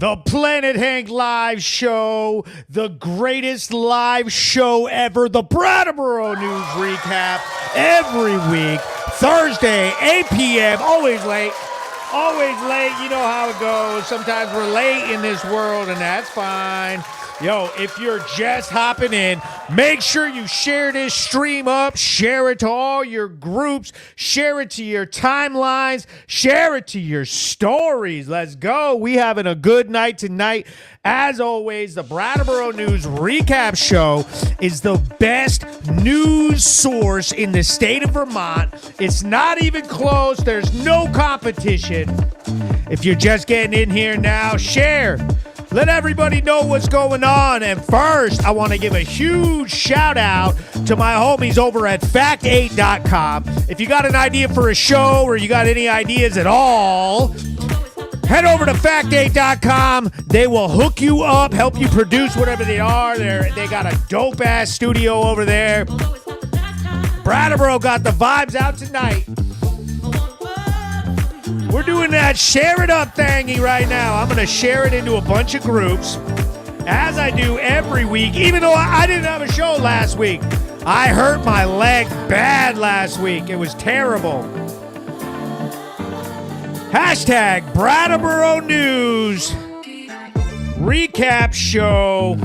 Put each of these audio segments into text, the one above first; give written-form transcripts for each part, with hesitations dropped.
The Planet Hank live show, the greatest live show ever, the Brattleboro News Recap, every week, Thursday, 8 p.m., always late. Always late, you know how it goes. Sometimes we're late in this world, and that's fine. Yo, if you're just hopping in, make sure you share this stream up, share it to all your groups, share it to your timelines, share it to your stories. Let's go. We having a good night tonight. As always, the Brattleboro News Recap Show is the best news source in the state of Vermont. It's not even close. There's no competition. If you're just getting in here now, share. Let everybody know what's going on. And first, I want to give a huge shout out to my homies over at fact8.com. If you got an idea for a show or you got any ideas at all, head over to fact8.com. They will hook you up, help you produce whatever they are. They got a dope-ass studio over there. Brattleboro got the vibes out tonight. We're doing that share it up thingy right now. I'm going to share it into a bunch of groups, as I do every week, even though I didn't have a show last week. I hurt my leg bad last week. It was terrible. Hashtag Brattleboro News Recap Show.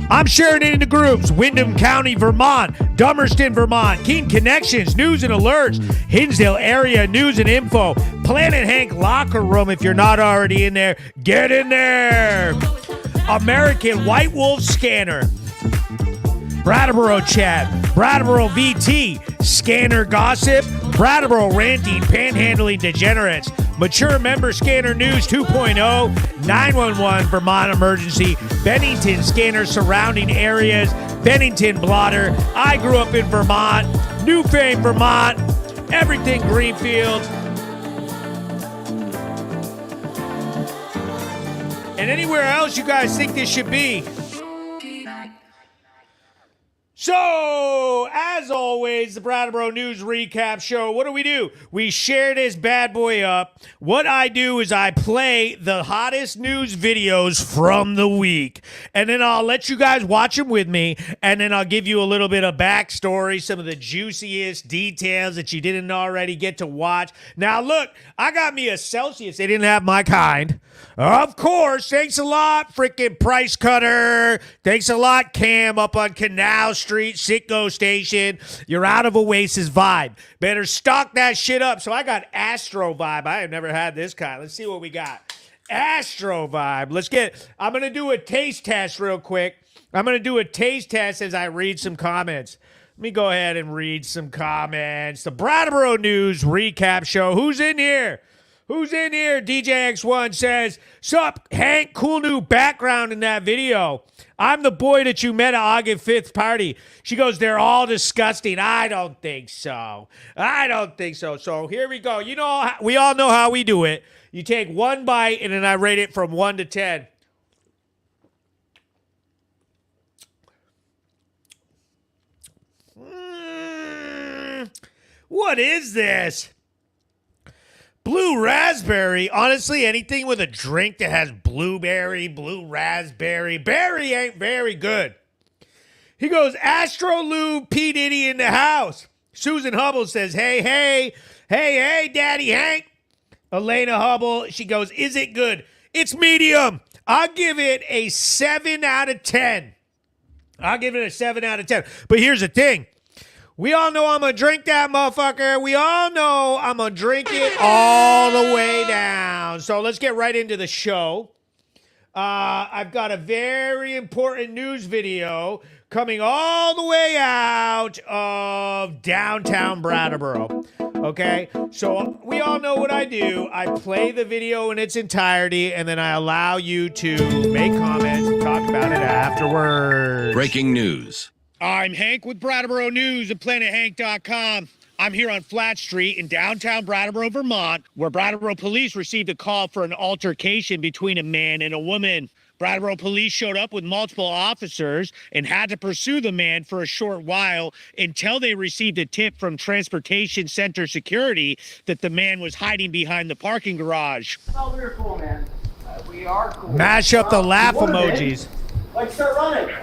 I'm sharing it into groups. Windham County, Vermont, Dummerston, Vermont, Keene Connections, News and Alerts, Hinsdale Area News and Info, Planet Hank Locker Room. If you're not already in there, get in there. American White Wolf Scanner, Brattleboro Chat, Brattleboro VT, Scanner Gossip, Brattleboro Ranting, Panhandling Degenerates, Mature Member Scanner News 2.0, 911 Vermont Emergency, Bennington Scanner Surrounding Areas, Bennington Blotter, I Grew Up in Vermont, New Fame Vermont, Everything Greenfield, and anywhere else you guys think this should be. So, as always, the Brattleboro News Recap Show, what do? We share this bad boy up. What I do is I play the hottest news videos from the week, and then I'll let you guys watch them with me, and then I'll give you a little bit of backstory, some of the juiciest details that you didn't already get to watch. Now, look, I got me a Celsius. They didn't have my kind. Of course. Thanks a lot, freaking Price Cutter. Thanks a lot, Cam, up on Canal Street, Zico Station. You're out of Oasis Vibe. Better stock that shit up. So I got Astro Vibe. I have never had this kind. Let's see what we got. Astro Vibe. I'm going to do a taste test real quick. I'm going to do a taste test as I read some comments. Let me go ahead and read some comments. The Brattleboro News Recap Show. Who's in here? Who's in here? DJ X1 says, "Sup, Hank, cool new background in that video. I'm the boy that you met at August 5th party." She goes, "They're all disgusting." I don't think so. So here we go. You know, we all know how we do it. You take one bite, and then I rate it from 1 to 10. What is this? Blue raspberry. Honestly, anything with a drink that has blueberry, blue raspberry, berry ain't very good. He goes, Astro Lube, P. Diddy in the house. Susan Hubble says, hey, Daddy Hank. Elena Hubble, she goes, is it good? It's medium. I'll give it a 7 out of 10. But here's the thing. We all know I'm going to drink that motherfucker. We all know I'm going to drink it all the way down. So let's get right into the show. I've got a very important news video coming all the way out of downtown Brattleboro. Okay, so we all know what I do. I play the video in its entirety, and then I allow you to make comments and talk about it afterwards. Breaking news. I'm Hank with Brattleboro News at PlanetHank.com. I'm here on Flat Street in downtown Brattleboro, Vermont, where Brattleboro police received a call for an altercation between a man and a woman. Brattleboro police showed up with multiple officers and had to pursue the man for a short while until they received a tip from Transportation Center Security that the man was hiding behind the parking garage. Oh, we're cool, man. We are cool. Mash up the laugh emojis. Like, start running.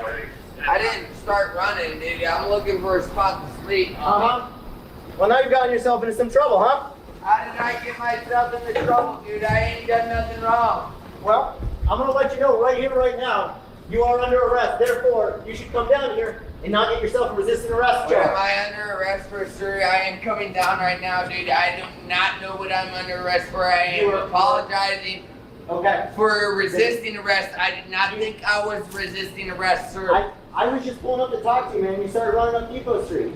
I didn't start running, dude. I'm looking for a spot to sleep. Well, now you've gotten yourself into some trouble, huh? How did I get myself into trouble, dude? I ain't done nothing wrong. Well, I'm going to let you know right here, right now, you are under arrest. Therefore, you should come down here and not get yourself a resisting arrest What am charge. I under arrest for, sir? I am coming down right now, dude. I do not know what I'm under arrest for. I am apologizing for resisting arrest. I did not think I was resisting arrest, sir. I was just pulling up to talk to you, man. You started running up Depot Street.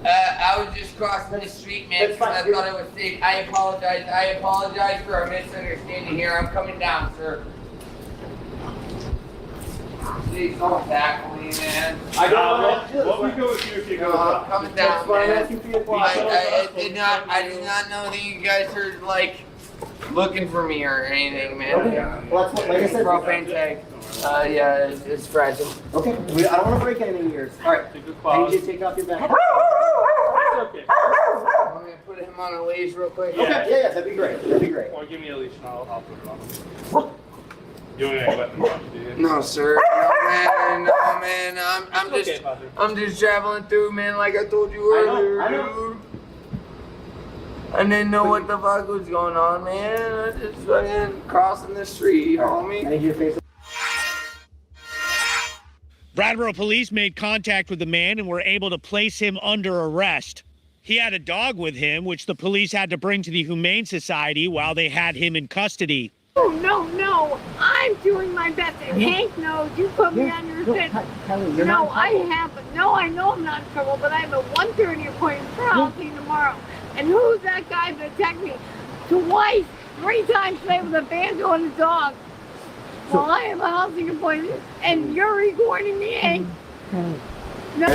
I was just crossing the street, man, because I thought it was safe. I apologize. I apologize for our misunderstanding here. I'm coming down, sir. Please don't tackle me, man. I don't want to do this. What we go with you if you go? I'm coming down, man. I did not know that you guys are, like, looking for me or anything, man. Okay. Well, that's what, like I said. Propane tank. Yeah, it's fragile. Okay. I don't want to break anything of yours. All right. I need you to take off your back. Okay. Want me to put him on a leash real quick? Okay. Yeah, that'd be great. That'd be great. Or give me a leash and I'll put it on. You want any weapons on you, dude? No, sir. No, man. I'm just traveling through, man, like I told you earlier, I know. dude. I didn't know what the fuck was going on, man. I just fucking crossing the street, homie. I need you to face. Brattleboro police made contact with the man and were able to place him under arrest. He had a dog with him, which the police had to bring to the Humane Society while they had him in custody. Oh, no, I'm doing my best. And Hank knows you put me on your sentence. No, I know I'm not in trouble, but I have a 1:30 appointment for housing tomorrow. And who's that guy that attacked me twice, 3 times today with a banjo and a dog? Well, I have a housing appointment, and you're recording me, Hank. No.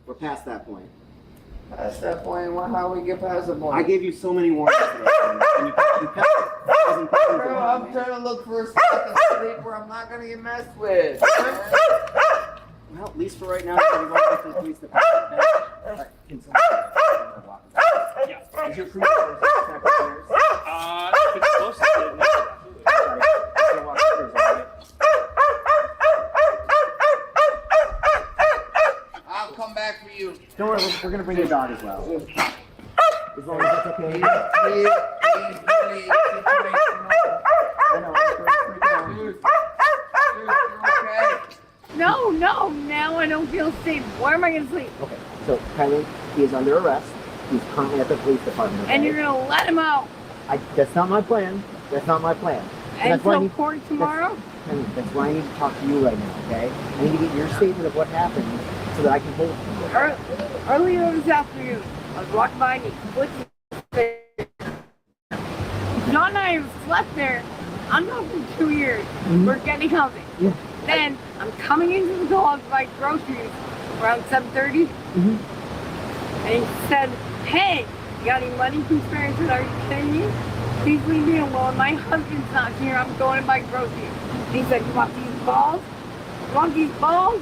Past that point, how we get past the point? I gave you so many warnings today, and you kept it. Bro, I'm trying to look for a spot to sleep where I'm not gonna get messed with. Well, at least for right now, you're going to the police department. Alright, can someone Yeah. is your proof or is it If it's close to it, I'll come back for you. Don't worry, we're going to bring your dog as well. As long as it's okay. Please, I know, I'm freaking out. Dude, you're okay. No, now I don't feel safe. Where am I going to sleep? Okay, so Kylie, he is under arrest. He's currently at the police department. Okay? And you're going to let him out That's not my plan. That's not my plan. until court tomorrow? That's why I need to talk to you right now, okay? I need to get your statement of what happened so that I can hold you. Earlier this afternoon, I was walking by and he flicked his face. John and I have slept there, I don't know, for 2 years. We're getting housing. Yeah. Then I'm coming into the dog to buy groceries around 7:30. And he said, hey, you got any money concerns? I said, are you kidding me? Please leave me alone. My husband's not here. I'm going to buy groceries. And he said, you want these balls? You want these balls?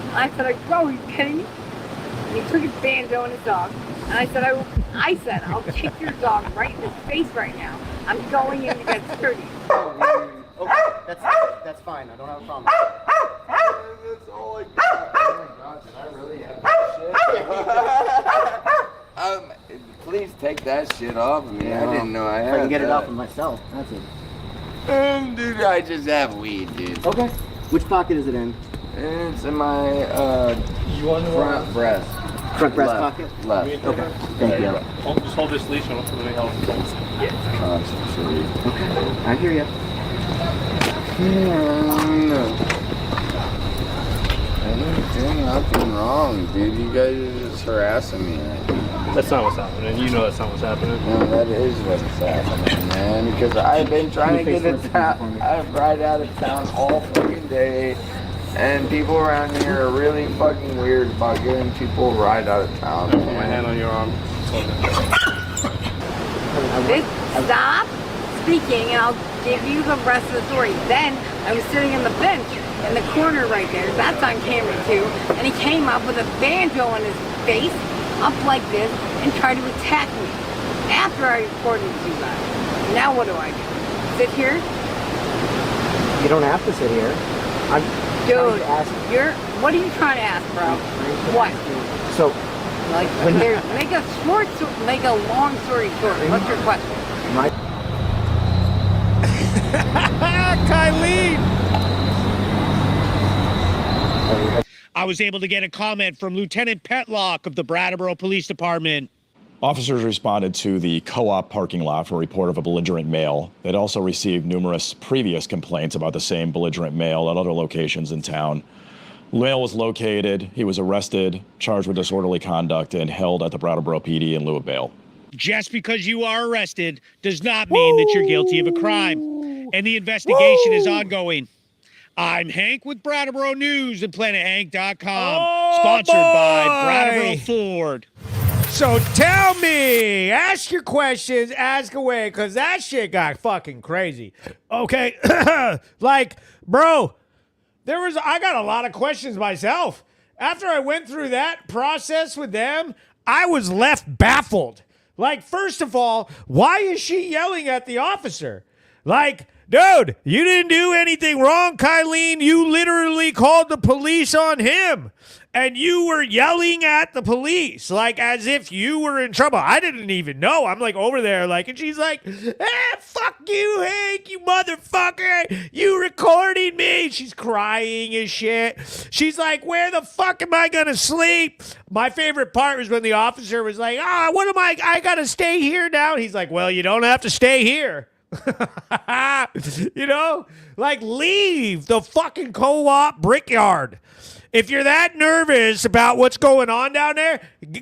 And I said, bro, are you kidding me? And he took his banjo and his dog. And I said, I'll kick your dog right in the face right now. I'm going in to get sturdy. Okay, that's fine. I don't have a problem. That's all I got. Oh my God, did I really have that shit? Please take that shit off of me. Yeah, I didn't know I had I can get that. it off of myself. That's it. Dude, I just have weed, dude. Okay. Which pocket is it in? It's in my front breast. Front breast Left. pocket? Left. Okay. Thank you. just hold this leash and we'll put it else. Okay. I hear you. doing nothing wrong, dude. You guys are just harassing me right now. That's not what's happening. You know that's not what's happening. No, that is what's happening, man. Because I've been trying to get to town. I ride out of town all fucking day. And people around here are really fucking weird about giving people a ride out of town. Put my hand on your arm. Stop speaking and I'll give you the rest of the story. Then I was sitting on the bench in the corner right there. That's on camera too. And he came up with a banjo on his face, up like this, and tried to attack me. After I reported to you guys. Now what do I do? Sit here? You don't have to sit here. Dude, what are you trying to ask, bro? What? So, Like, make a long story short. What's your question? Kylene! I was able to get a comment from Lieutenant Petlock of the Brattleboro Police Department. Officers responded to the co-op parking lot for a report of a belligerent male. They'd also received numerous previous complaints about the same belligerent male at other locations in town. The male was located, he was arrested, charged with disorderly conduct, and held at the Brattleboro PD in lieu of bail. Just because you are arrested does not mean that you're guilty of a crime. And the investigation is ongoing. I'm Hank with Brattleboro News and PlanetHank.com, sponsored by Brattleboro Ford. So tell me, ask your questions, ask away, because that shit got fucking crazy. Okay, like, bro, I got a lot of questions myself. After I went through that process with them, I was left baffled. Like, first of all, why is she yelling at the officer? Like, dude, you didn't do anything wrong, Kylene. You literally called the police on him. And you were yelling at the police, like as if you were in trouble. I didn't even know. I'm like over there, like, and she's like, fuck you, Hank, you motherfucker. You recording me. She's crying and shit. She's like, where the fuck am I going to sleep? My favorite part was when the officer was like, I got to stay here now. He's like, well, you don't have to stay here. You know, like leave the fucking co-op brickyard. If you're that nervous about what's going on down there,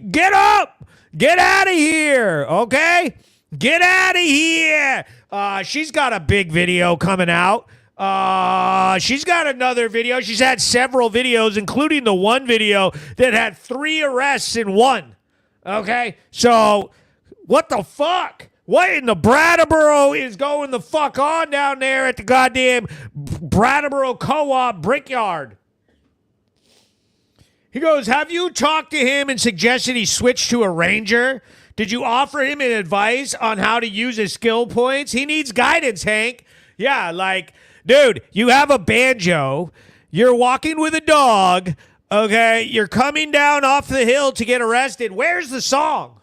get up. Get out of here, okay? Get out of here. She's got a big video coming out. She's got another video. She's had several videos, including the one video that had 3 arrests in one. Okay? So, what the fuck? What in the Brattleboro is going the fuck on down there at the goddamn Brattleboro Co-op Brickyard? He goes, have you talked to him and suggested he switch to a Ranger? Did you offer him an advice on how to use his skill points? He needs guidance, Hank. Yeah, like, dude, you have a banjo. You're walking with a dog, okay? You're coming down off the hill to get arrested. Where's the song?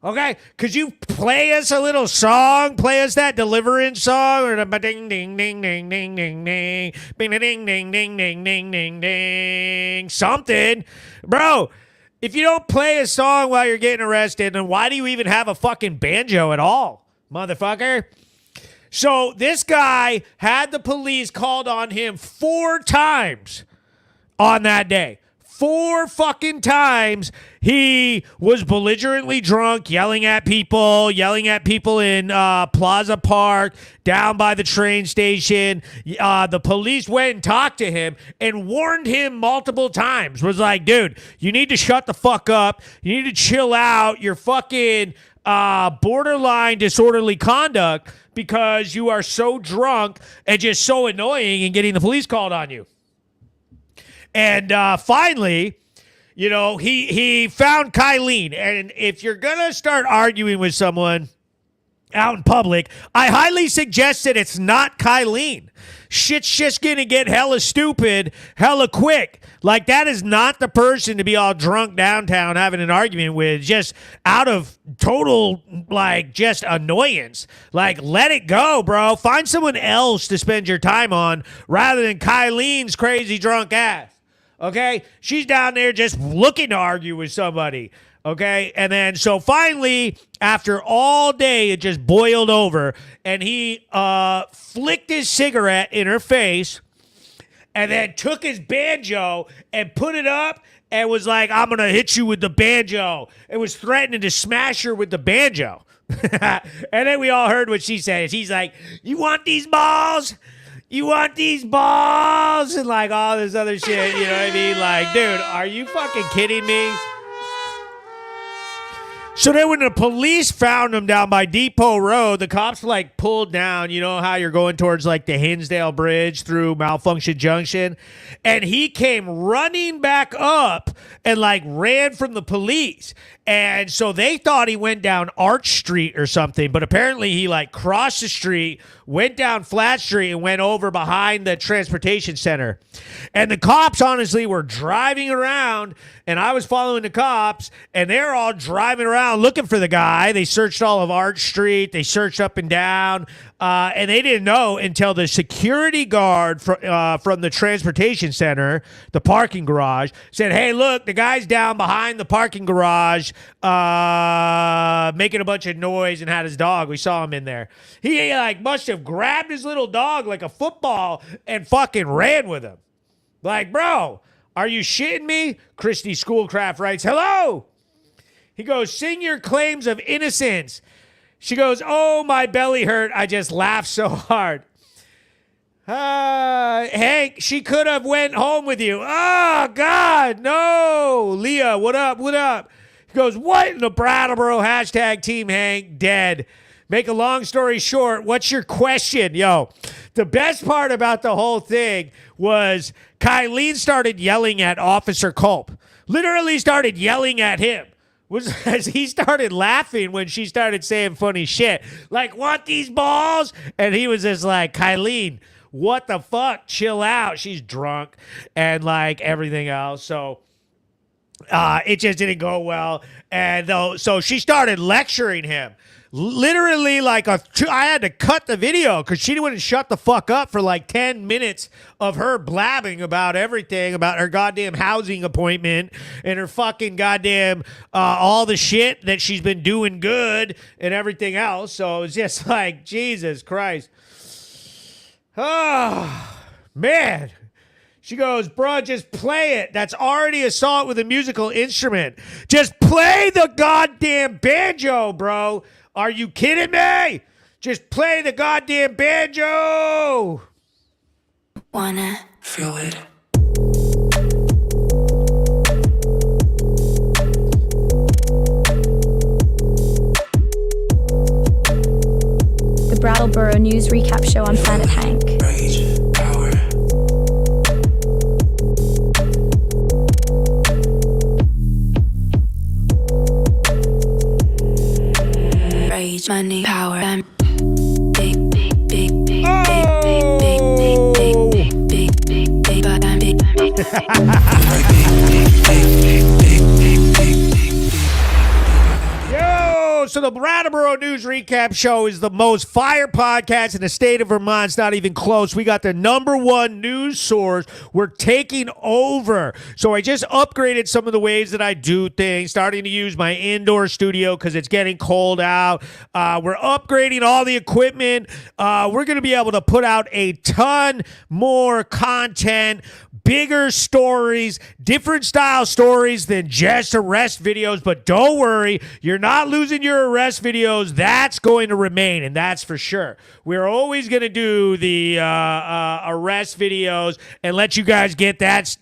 Okay, could you play us a little song? Play us that Deliverance song or the ding ding ding ding ding ding ding ding ding ding ding ding ding ding ding something, bro. If you don't play a song while you're getting arrested, then why do you even have a fucking banjo at all, motherfucker? So this guy had the police called on him 4 times on that day. 4 fucking times he was belligerently drunk, yelling at people in Plaza Park, down by the train station. The police went and talked to him and warned him multiple times. Was like, dude, you need to shut the fuck up. You need to chill out. You're fucking borderline disorderly conduct because you are so drunk and just so annoying and getting the police called on you. And finally, you know, he found Kylene. And if you're going to start arguing with someone out in public, I highly suggest that it's not Kylene. Shit's just going to get hella stupid, hella quick. Like, that is not the person to be all drunk downtown having an argument with, just out of total, like, just annoyance. Like, let it go, bro. Find someone else to spend your time on rather than Kylene's crazy drunk ass. Okay? She's down there just looking to argue with somebody. Okay? And then, so finally, after all day, it just boiled over, and he flicked his cigarette in her face, and then took his banjo and put it up and was like, I'm going to hit you with the banjo, and was threatening to smash her with the banjo. And then we all heard what she said. She's like, you want these balls? You want these balls? And like all this other shit, you know what I mean? Like, dude, are you fucking kidding me? So then when the police found him down by Depot Road, the cops like pulled down, you know how you're going towards like the Hinsdale Bridge through Malfunction Junction? And he came running back up and like ran from the police. And so they thought he went down Arch Street or something, but apparently he like crossed the street, went down Flat Street, and went over behind the transportation center. And the cops honestly were driving around, and I was following the cops, and they're all driving around looking for the guy. They searched all of Arch Street, they searched up and down, and they didn't know until the security guard from the transportation center, the parking garage, said, hey, look, the guy's down behind the parking garage making a bunch of noise and had his dog. We saw him in there. He like must have grabbed his little dog like a football and fucking ran with him. Like, bro, are you shitting me? Christy Schoolcraft writes, hello. He goes, sing your claims of innocence. She goes, oh, my belly hurt. I just laughed so hard. Hank, she could have went home with you. Oh, God, no. Leah, what up, what up? He goes, what in the Brattleboro hashtag team, Hank? Dead. Make a long story short, what's your question? Yo, the best part about the whole thing was Kylene started yelling at Officer Culp. Literally started yelling at him. As he started laughing when she started saying funny shit. Like, want these balls? And he was just like, Kylene, what the fuck? Chill out. She's drunk and like everything else. So it just didn't go well. And so she started lecturing him. Literally like I had to cut the video because she wouldn't shut the fuck up for like 10 minutes of her blabbing about everything, about her goddamn housing appointment and her fucking goddamn all the shit that she's been doing good and everything else. So it was just like, Jesus Christ. Oh, man. She goes, bro, just play it. That's already assault with a musical instrument. Just play the goddamn banjo, bro. Are you kidding me? Just play the goddamn banjo. Wanna feel it. The Brattleboro News Recap Show on Planet Hank. Rage, power. Rage, money, power, and big, big, big, big, big, big, big, big, big, big, big, but I'm big, big, Yo, so the Brattleboro News Recap Show is the most fire podcast in the state of Vermont. It's not even close. We got the #1 news source. We're taking over. So I just upgraded some of the ways that I do things, starting to use my indoor studio because it's getting cold out. We're upgrading all the equipment. We're going to be able to put out a ton more content, bigger stories, different style stories than just arrest videos. But don't worry, you're not losing your arrest videos. That's going to remain, and that's for sure. We're always going to do the arrest videos and let you guys get that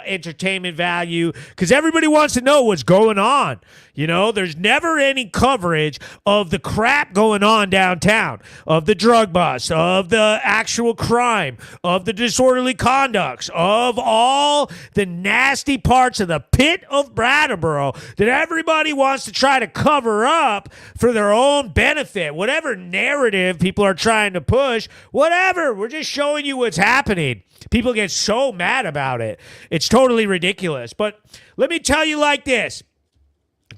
entertainment value because everybody wants to know what's going on. You know, there's never any coverage of the crap going on downtown, of the drug bust, of the actual crime, of the disorderly conducts, of all the nasty parts of the pit of Brattleboro that everybody wants to try to cover up for their own benefit. Whatever narrative people are trying to push, whatever, we're just showing you what's happening. People get so mad about it. It's totally ridiculous. But let me tell you like this.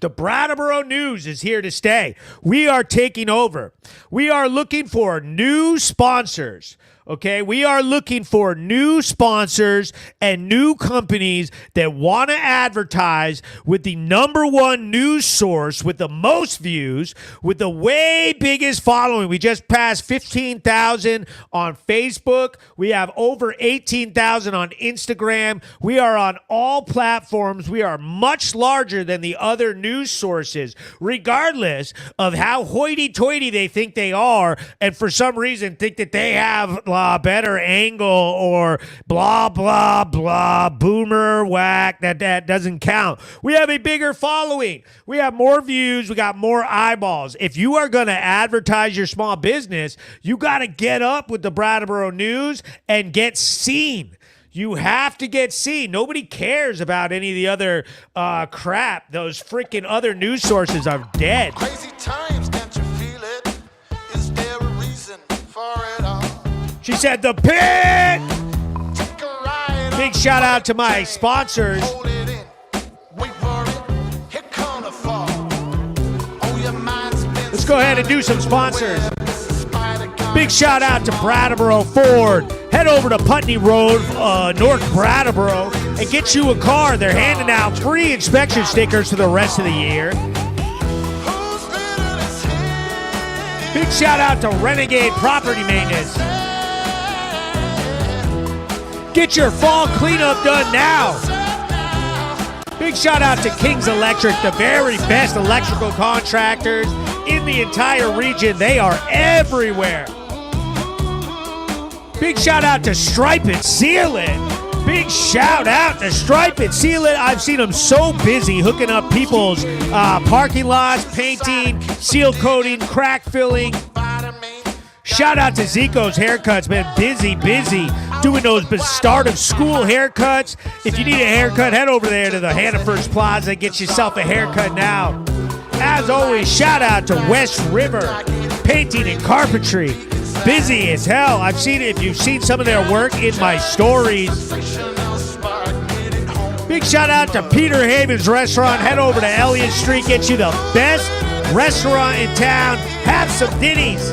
The Brattleboro News is here to stay. We are taking over. We are looking for new sponsors. Okay, we are looking for new sponsors and new companies that want to advertise with the number one news source with the most views, with the way biggest following. We just passed 15,000 on Facebook. We have over 18,000 on Instagram. We are on all platforms. We are much larger than the other news sources, regardless of how hoity-toity they think they are, and for some reason think that they have better angle or blah, blah, blah, boomer, whack, that doesn't count. We have a bigger following. We have more views. We got more eyeballs. If you are going to advertise your small business, you got to get up with the Brattleboro News and get seen. You have to get seen. Nobody cares about any of the other crap. Those freaking other news sources are dead. Crazy times, can't you feel it? Is there a reason for it all? She said the pit. Big shout out to my sponsors. Hold it in, wait for it, here come the fall. Oh, your mind's been Let's go ahead and do some sponsors. Big shout out to Brattleboro Ford. Head over to Putney Road, North Brattleboro, and get you a car. They're handing out free inspection stickers for the rest of the year. Big shout out to Renegade Property Maintenance. Get your fall cleanup done now. Big shout out to King's Electric, the very best electrical contractors in the entire region. They are everywhere. Big shout out to Stripe It, Seal It. Big shout out to Stripe It, Seal It. I've seen them so busy hooking up people's parking lots, painting, seal coating, crack filling. Shout out to Zico's Haircuts, man. Busy doing those start of school haircuts. If you need a haircut, head over there to the Hannaford's Plaza. Get yourself a haircut now. As always, shout out to West River Painting and Carpentry. Busy as hell. I've seen it. If you've seen some of their work in my stories. Big shout out to Peter Haven's Restaurant. Head over to Elliott Street. Get you the best restaurant in town. Have some ditties.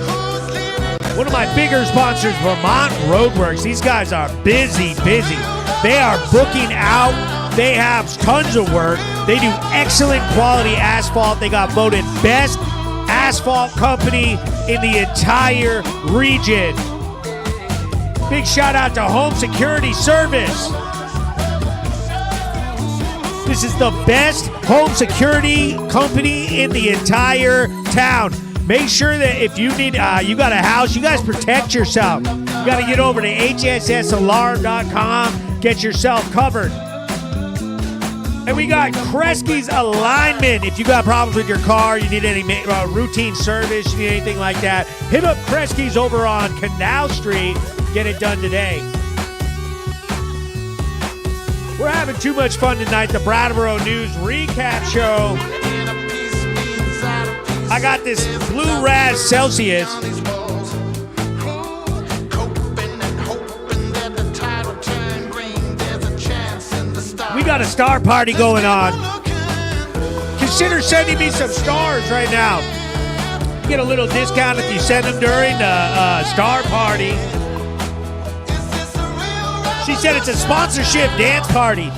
One of my bigger sponsors, Vermont Roadworks. These guys are busy. They are booking out. They have tons of work. They do excellent quality asphalt. They got voted best asphalt company in the entire region. Big shout out to Home Security Service. This is the best home security company in the entire town. Make sure that if you need, you got a house, you guys protect yourself. You got to get over to hssalarm.com, get yourself covered. And we got Kresge's Alignment. If you got problems with your car, you need any routine service, you need anything like that, hit up Kresge's over on Canal Street. Get it done today. We're having too much fun tonight. The Brattleboro News Recap Show. I got this Blue Raz Celsius. We got a star party going on. Consider sending me some stars right now. You get a little discount if you send them during the star party. She said it's a sponsorship dance party.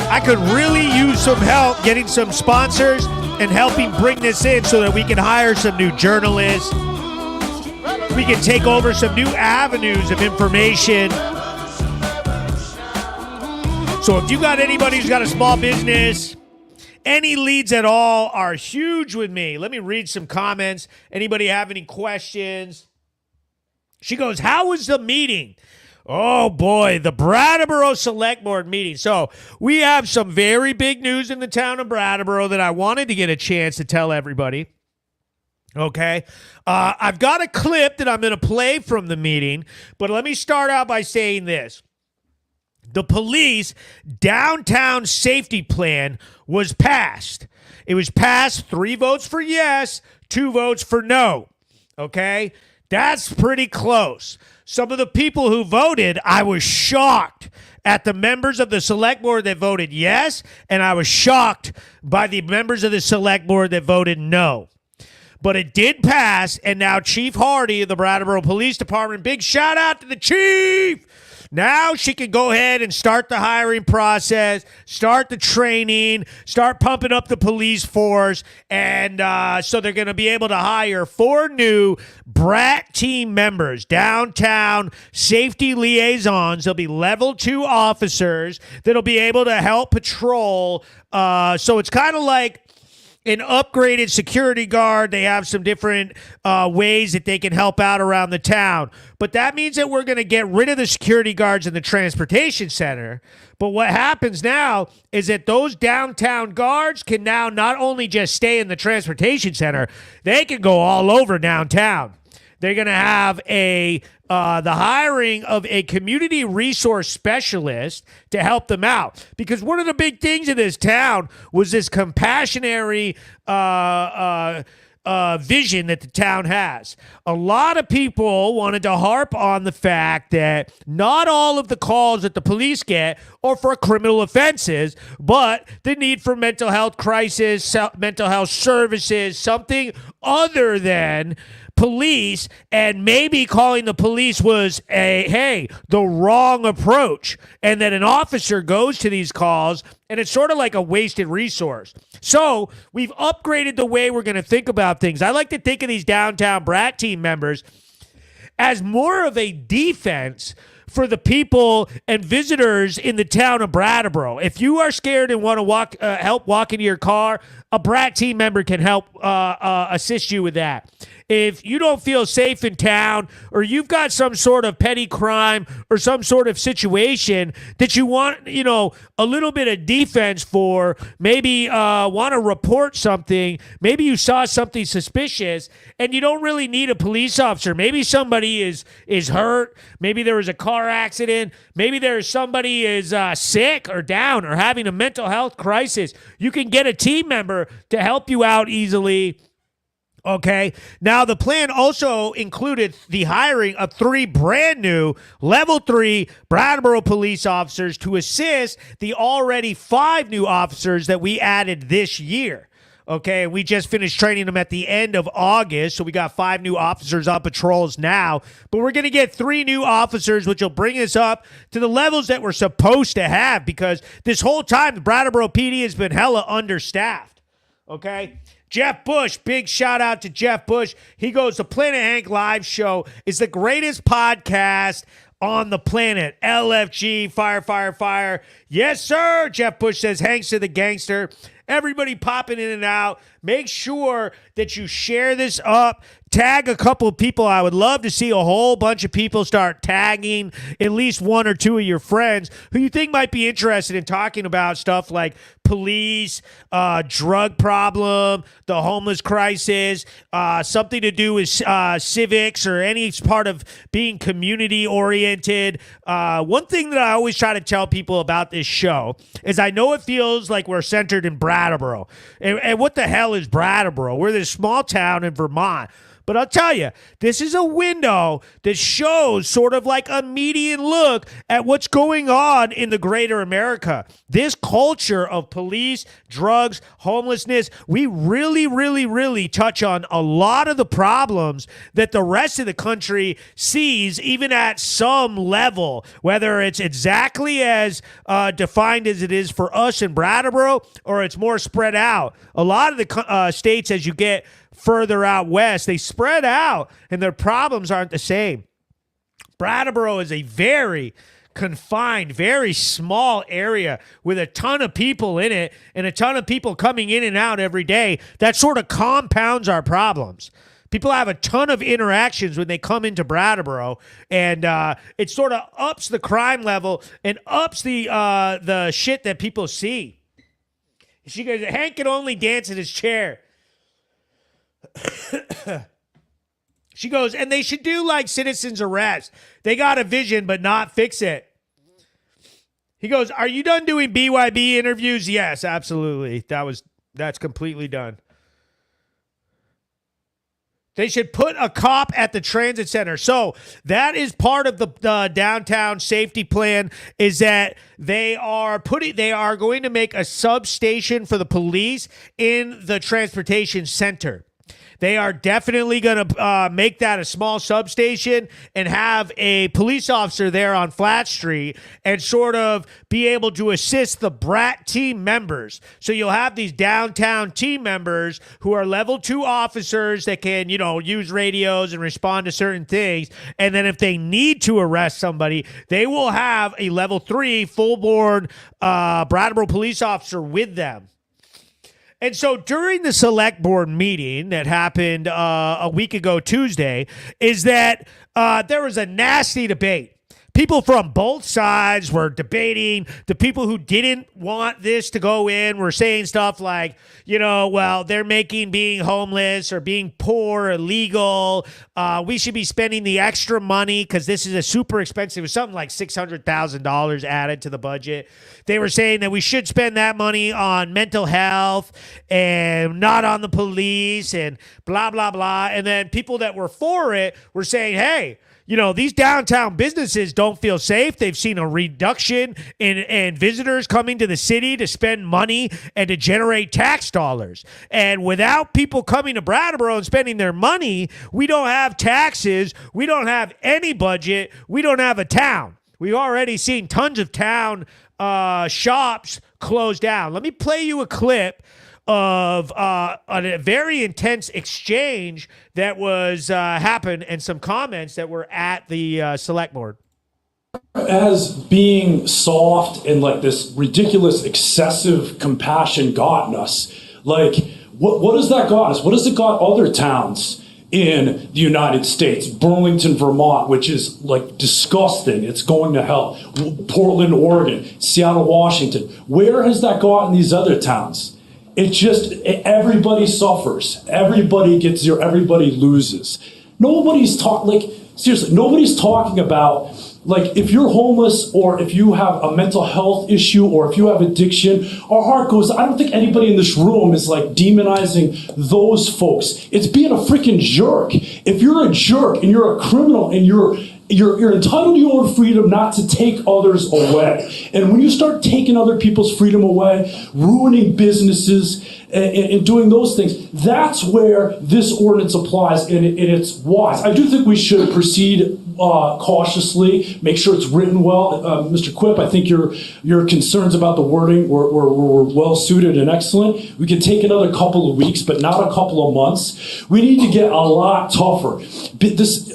I could really use some help getting some sponsors and helping bring this in so that we can hire some new journalists. We can take over some new avenues of information. So if you got anybody who's got a small business, any leads at all are huge with me. Let me read some comments. Anybody have any questions? She goes, how was the meeting? Oh, boy, the Brattleboro Select Board meeting. So we have some very big news in the town of Brattleboro that I wanted to get a chance to tell everybody. Okay? I've got a clip that I'm going to play from the meeting, but let me start out by saying this. The police downtown safety plan was passed. It was passed 3 votes for yes, 2 votes for no. Okay? That's pretty close. Some of the people who voted, I was shocked at the members of the select board that voted yes, and I was shocked by the members of the select board that voted no. but it did pass, and now Chief Hardy of the Brattleboro Police Department, big shout out to the chief. Now she can go ahead and start the hiring process, start the training, start pumping up the police force, and so they're going to be able to hire 4 new BRAT team members, downtown safety liaisons. They'll be level 2 officers that'll be able to help patrol. So it's kind of like an upgraded security guard. They have some different ways that they can help out around the town. But that means that we're going to get rid of the security guards in the transportation center. But what happens now is that those downtown guards can now not only just stay in the transportation center, they can go all over downtown. They're going to have the hiring of a community resource specialist to help them out. Because one of the big things in this town was this compassionary vision that the town has. A lot of people wanted to harp on the fact that not all of the calls that the police get are for criminal offenses, but the need for mental health crisis, mental health services, something other than police, and maybe calling the police was the wrong approach, and that an officer goes to these calls and it's sort of like a wasted resource. So we've upgraded the way we're going to think about things. I like to think of these downtown BRAT team members as more of a defense for the people and visitors in the town of Brattleboro. If you are scared and want to help walk into your car, a BRAT team member can help assist you with that. If you don't feel safe in town, or you've got some sort of petty crime or some sort of situation that you want, a little bit of defense for, maybe want to report something, maybe you saw something suspicious and you don't really need a police officer. Maybe somebody is hurt. Maybe there was a car accident. Maybe there's somebody is sick or down or having a mental health crisis. You can get a team member to help you out easily. Okay. Now, the plan also included the hiring of 3 brand new level 3 Brattleboro police officers to assist the already 5 new officers that we added this year. Okay, we just finished training them at the end of August, so we got 5 new officers on patrols now. But we're going to get 3 new officers, which will bring us up to the levels that we're supposed to have, because this whole time, the Brattleboro PD has been hella understaffed. Okay? Jeff Bush, big shout out to Jeff Bush. He goes, the Planet Hank live show is the greatest podcast on the planet. LFG, fire, fire, fire. Yes, sir. Jeff Bush says, Hank's to the gangster. Everybody popping in and out. Make sure that you share this up. Tag a couple of people. I would love to see a whole bunch of people start tagging at least 1 or 2 of your friends who you think might be interested in talking about stuff like police, drug problem, the homeless crisis, something to do with civics or any part of being community oriented. One thing that I always try to tell people about this show is I know it feels like we're centered in Brattleboro. And what the hell is Brattleboro? We're this small town in Vermont. But I'll tell you, this is a window that shows sort of like a median look at what's going on in the greater America. This culture of police, drugs, homelessness, we really, really, really touch on a lot of the problems that the rest of the country sees, even at some level, whether it's exactly as defined as it is for us in Brattleboro or it's more spread out. A lot of the states, as you get further out west, they spread out and their problems aren't the same. Brattleboro is a very confined, very small area with a ton of people in it and a ton of people coming in and out every day. That sort of compounds our problems. People have a ton of interactions when they come into Brattleboro, and it sort of ups the crime level and ups the shit that people see. She goes, Hank can only dance in his chair. She goes, and they should do like citizens arrest. They got a vision, but not fix it. He goes, are you done doing BYB interviews? Yes, absolutely. That's completely done. They should put a cop at the transit center. So that is part of the downtown safety plan, is that they are going to make a substation for the police in the transportation center. They are definitely going to make that a small substation and have a police officer there on Flat Street and sort of be able to assist the Brat team members. So you'll have these downtown team members who are level 2 officers that can, use radios and respond to certain things. And then if they need to arrest somebody, they will have a level 3 full board Brattleboro police officer with them. And so during the select board meeting that happened a week ago Tuesday, is that there was a nasty debate. People from both sides were debating. The people who didn't want this to go in were saying stuff like, well, they're making being homeless or being poor illegal. We should be spending the extra money because this is a super expensive. It was something like $600,000 added to the budget. They were saying that we should spend that money on mental health and not on the police and blah, blah, blah. And then people that were for it were saying, hey, these downtown businesses don't feel safe. They've seen a reduction in visitors coming to the city to spend money and to generate tax dollars. And without people coming to Brattleboro and spending their money, we don't have taxes. We don't have any budget. We don't have a town. We've already seen tons of town shops close down. Let me play you a clip of a very intense exchange that was happened and some comments that were at the select board. As being soft and like this ridiculous excessive compassion gotten us, like what has that got us? What has it got other towns in the United States? Burlington, Vermont, which is like disgusting. It's going to hell. Portland, Oregon, Seattle, Washington. Where has that gotten these other towns? It's just everybody suffers. Everybody gets zero. Everybody loses. Nobody's seriously, nobody's talking about, like, if you're homeless or if you have a mental health issue or if you have addiction, our heart goes, I don't think anybody in this room is like demonizing those folks. It's being a freaking jerk. If you're a jerk and you're a criminal and you're entitled to your own freedom not to take others away. And when you start taking other people's freedom away, ruining businesses, and doing those things, that's where this ordinance applies, and it's wise. I do think we should proceed cautiously, make sure it's written well. Mr. Quip, I think your concerns about the wording were well suited and excellent. We could take another couple of weeks, but not a couple of months. We need to get a lot tougher.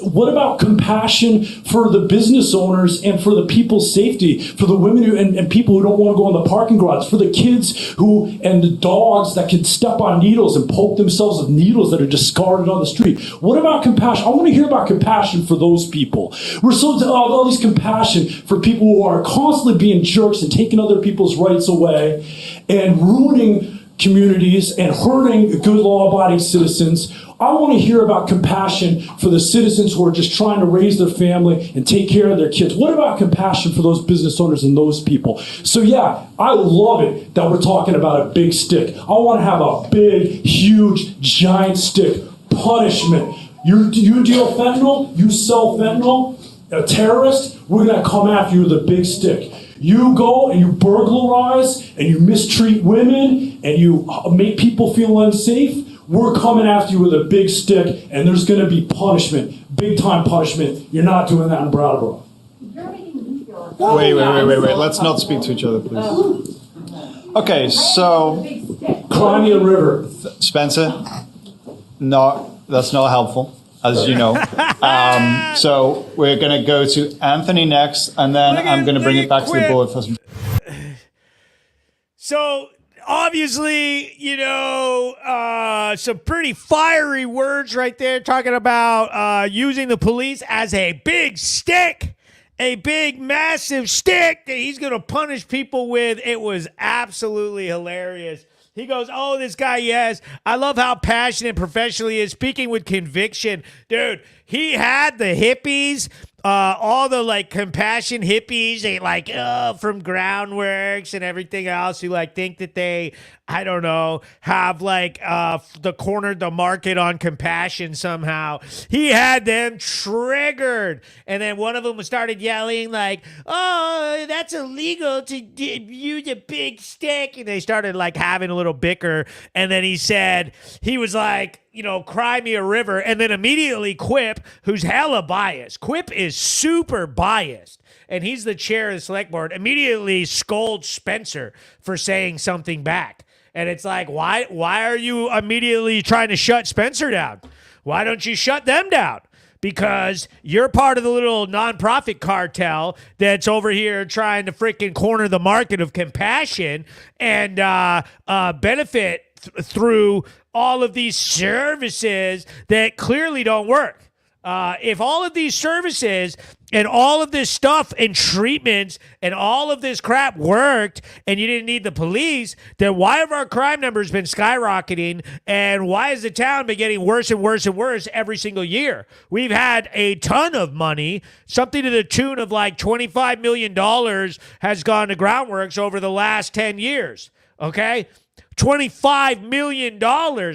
What about compassion for the business owners and for the people's safety, for the women and people who don't want to go in the parking garage, for the kids and the dogs that can step on needles and poke themselves with needles that are discarded on the street? What about compassion? I want to hear about compassion for those people. We're so all this compassion for people who are constantly being jerks and taking other people's rights away and ruining communities and hurting good law-abiding citizens. I want to hear about compassion for the citizens who are just trying to raise their family and take care of their kids. What about compassion for those business owners and those people? So yeah, I love it that we're talking about a big stick. I want to have a big, huge, giant stick punishment. You deal fentanyl, you sell fentanyl, a terrorist, we're going to come after you with a big stick. You go and you burglarize and you mistreat women and you make people feel unsafe, we're coming after you with a big stick, and there's going to be punishment, big time punishment. You're not doing that in Brattleboro. Wait. Let's not speak to each other, please. Okay, so Crimea River. Spencer, no, that's not helpful, as you know. So we're going to go to Anthony next, and then I'm going to bring it back to the board for some. So obviously, some pretty fiery words right there, talking about using the police as a big stick, a big, massive stick that he's going to punish people with. It was absolutely hilarious. He goes, oh, this guy, yes. I love how passionate and professional he is, speaking with conviction. Dude, he had the hippies, all the like compassion hippies, they like from Groundworks and everything else who like think that they, I don't know, have like cornered the market on compassion somehow. He had them triggered, and then one of them started yelling like, "Oh, that's illegal to use a big stick," and they started like having a little bicker. And then he said, he was like, cry me a river, and then immediately Quip, who's hella biased. Quip is super biased, and he's the chair of the select board, immediately scolds Spencer for saying something back. And it's like, why are you immediately trying to shut Spencer down? Why don't you shut them down? Because you're part of the little nonprofit cartel that's over here trying to freaking corner the market of compassion and benefit through all of these services that clearly don't work. If all of these services and all of this stuff and treatments and all of this crap worked and you didn't need the police, then why have our crime numbers been skyrocketing, and why has the town been getting worse and worse and worse every single year? We've had a ton of money, something to the tune of like $25 million has gone to groundworks over the last 10 years, okay? $25 million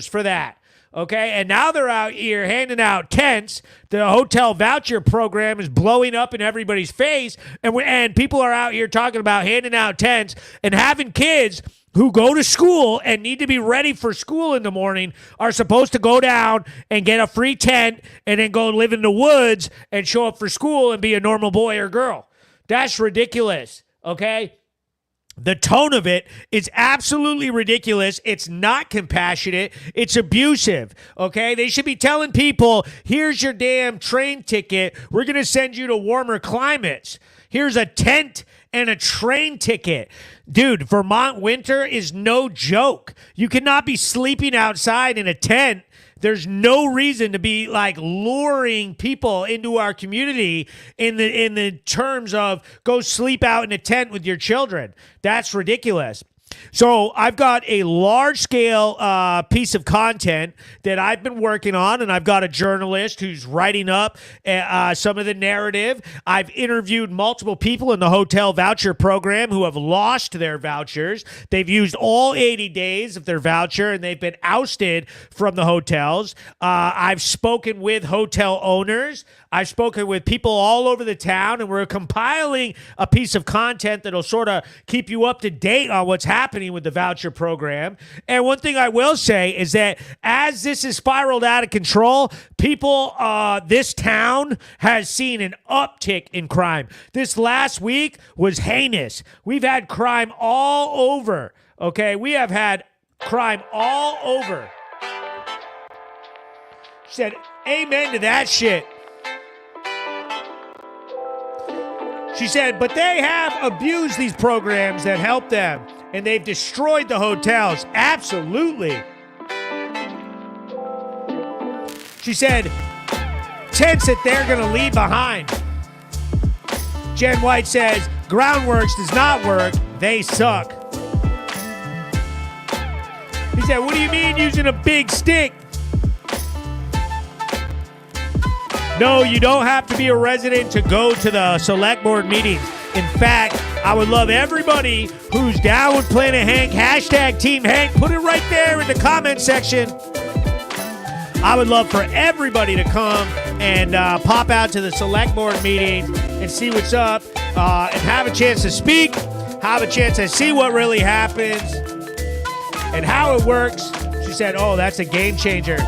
for that. Okay, and now they're out here handing out tents. The hotel voucher program is blowing up in everybody's face, and people are out here talking about handing out tents and having kids who go to school and need to be ready for school in the morning are supposed to go down and get a free tent and then go live in the woods and show up for school and be a normal boy or girl. That's ridiculous, okay? The tone of it is absolutely ridiculous. It's not compassionate. It's abusive, okay? They should be telling people, here's your damn train ticket. We're going to send you to warmer climates. Here's a tent and a train ticket. Dude, Vermont winter is no joke. You cannot be sleeping outside in a tent. There's no reason to be like luring people into our community in the terms of go sleep out in a tent with your children. That's ridiculous. So I've got a large-scale piece of content that I've been working on, and I've got a journalist who's writing up some of the narrative. I've interviewed multiple people in the hotel voucher program who have lost their vouchers. They've used all 80 days of their voucher, and they've been ousted from the hotels. I've spoken with hotel owners. I've spoken with people all over the town, and we're compiling a piece of content that'll sort of keep you up to date on what's happening with the voucher program. And one thing I will say is that as this has spiraled out of control, this town has seen an uptick in crime. This last week was heinous. We've had crime all over, okay? We have had crime all over. She said, amen to that shit. She said, but they have abused these programs that help them, and they've destroyed the hotels. Absolutely. She said, tents that they're going to leave behind. Jen White says, Groundworks does not work. They suck. He said, what do you mean using a big stick? No, you don't have to be a resident to go to the select board meetings. In fact, I would love everybody who's down with Planet Hank, hashtag Team Hank, put it right there in the comment section. I would love for everybody to come and pop out to the select board meetings and see what's up and have a chance to speak, have a chance to see what really happens and how it works. She said, oh, that's a game changer.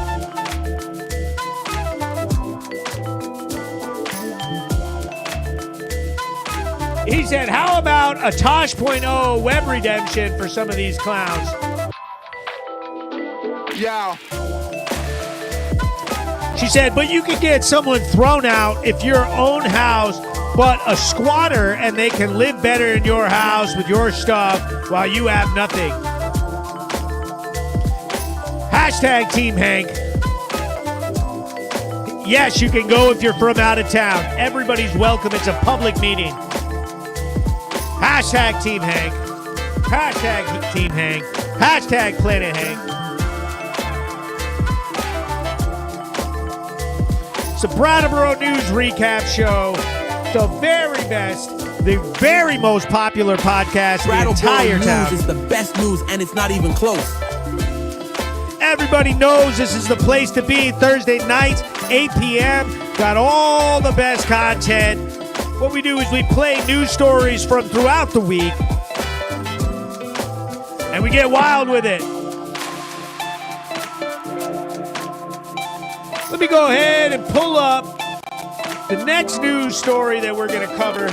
He said, how about a Tosh.0 web redemption for some of these clowns? Yeah. She said, but you could get someone thrown out if your own house, but a squatter, and they can live better in your house with your stuff while you have nothing. Hashtag Team Hank. Yes, you can go if you're from out of town. Everybody's welcome. It's a public meeting. Hashtag Team Hank. Hashtag Team Hank. Hashtag Planet Hank. It's a Brattleboro News Recap Show. The very best, the very most popular podcast in the entire town. Brattleboro News is the best news, and it's not even close. Everybody knows this is the place to be. Thursday nights, 8 p.m. Got all the best content. What we do is we play news stories from throughout the week, and we get wild with it. Let me go ahead and pull up the next news story that we're going to cover.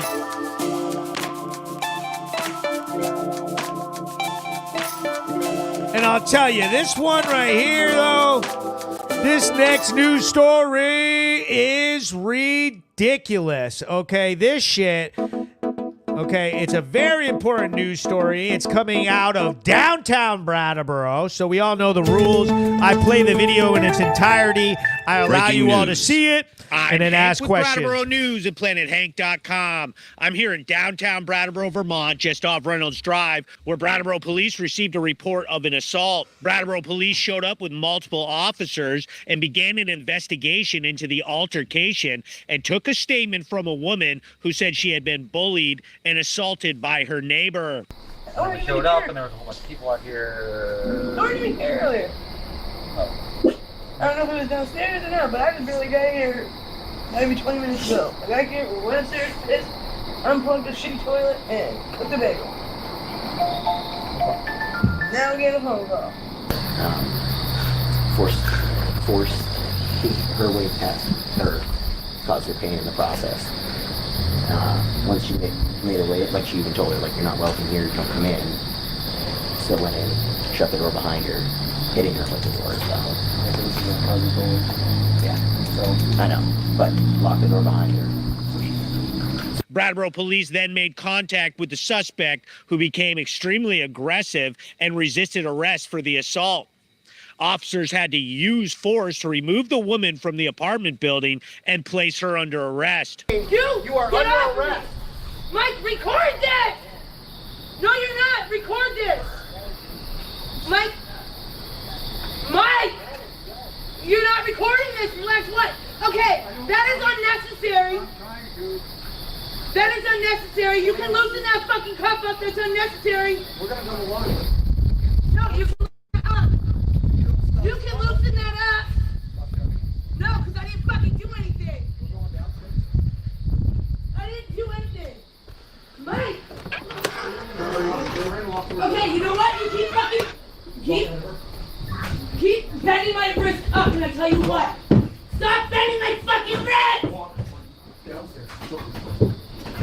And I'll tell you, this one right here, though, this next news story is ridiculous. Okay, this shit. Okay, it's a very important news story. It's coming out of downtown Brattleboro, so we all know the rules. I play the video in its entirety. I allow you all to see it and then ask questions. Brattleboro News at PlanetHank.com. I'm here in downtown Brattleboro, Vermont, just off Reynolds Drive, where Brattleboro police received a report of an assault. Brattleboro police showed up with multiple officers and began an investigation into the altercation and took a statement from a woman who said she had been bullied and assaulted by her neighbor. We showed up and there was a whole bunch of people out here. I wasn't even here earlier. I don't know if it was downstairs or not, but I just barely got here maybe 20 minutes ago. I got here, we went upstairs, pissed, unplugged the shitty toilet, and put the bag on. Now we get a phone call. Forced her way past her, caused her pain in the process. Once she made her way, like she even told her, like, you're not welcome here, don't come in. Still went in, shut the door behind her, hitting her with the door, so. Yeah, so, I know, but locked the door behind her. Brattleboro police then made contact with the suspect, who became extremely aggressive and resisted arrest for the assault. Officers had to use force to remove the woman from the apartment building and place her under arrest. You are under arrest. Mike, record this! No, you're not. Record this. Mike, you're not recording this. Relax. What? Okay, that is unnecessary. That is unnecessary. You can loosen that fucking cuff up. That's unnecessary. We're gonna go to lunch. No, you can loosen that up. You can loosen that up. No, because I didn't fucking do anything. I didn't do anything. Mike. Okay, you know what? You keep bending my wrist up, and I tell you what. Stop bending my fucking wrist!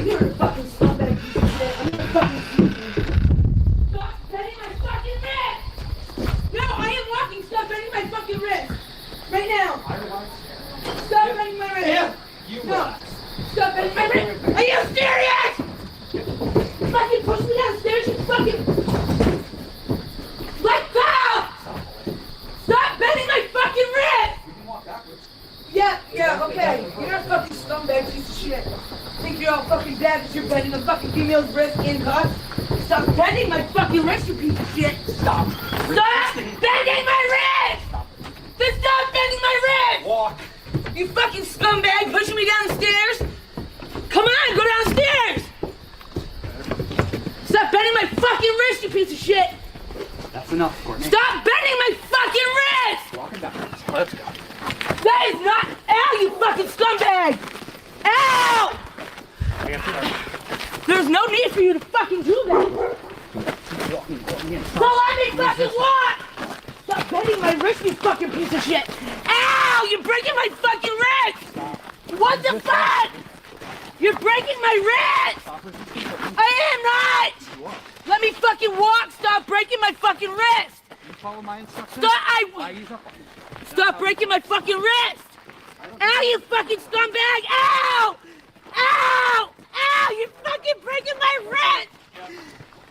You're a fucking scumbag piece of shit. I'm gonna fucking shoot you. Stop bending my fucking wrist! No, I am walking. Stop bending my fucking wrist. Right now. Stop bending my wrist. Yeah, no. Stop bending my wrist. Are you serious? You fucking push me downstairs, you fucking... Let go! Stop bending my fucking wrist! You can walk backwards. Yeah, okay. You're a fucking scumbag piece of shit. Think you're all fucking bad because you're bending a fucking female's wrist in cuffs? Stop bending my fucking wrist, you piece of shit! Stop bending my wrist! Just stop bending my wrist! Walk. You fucking scumbag pushing me down the stairs! Come on, go downstairs! Stop bending my fucking wrist, you piece of shit! That's enough, Courtney. Stop bending my fucking wrist! Walking backwards. Let's go. That is not... Ow, you fucking scumbag! Ow! There's no need for you to fucking do that! So let me fucking walk! Stop bending my wrist, you fucking piece of shit! Ow! You're breaking my fucking wrist! What the fuck? You're breaking my wrist! I am not! Let me fucking walk! Stop breaking my fucking wrist! You follow my instructions? Stop breaking my fucking wrist! Ow, you fucking scumbag! Ow! Ow! Ow! You're fucking breaking my wrist!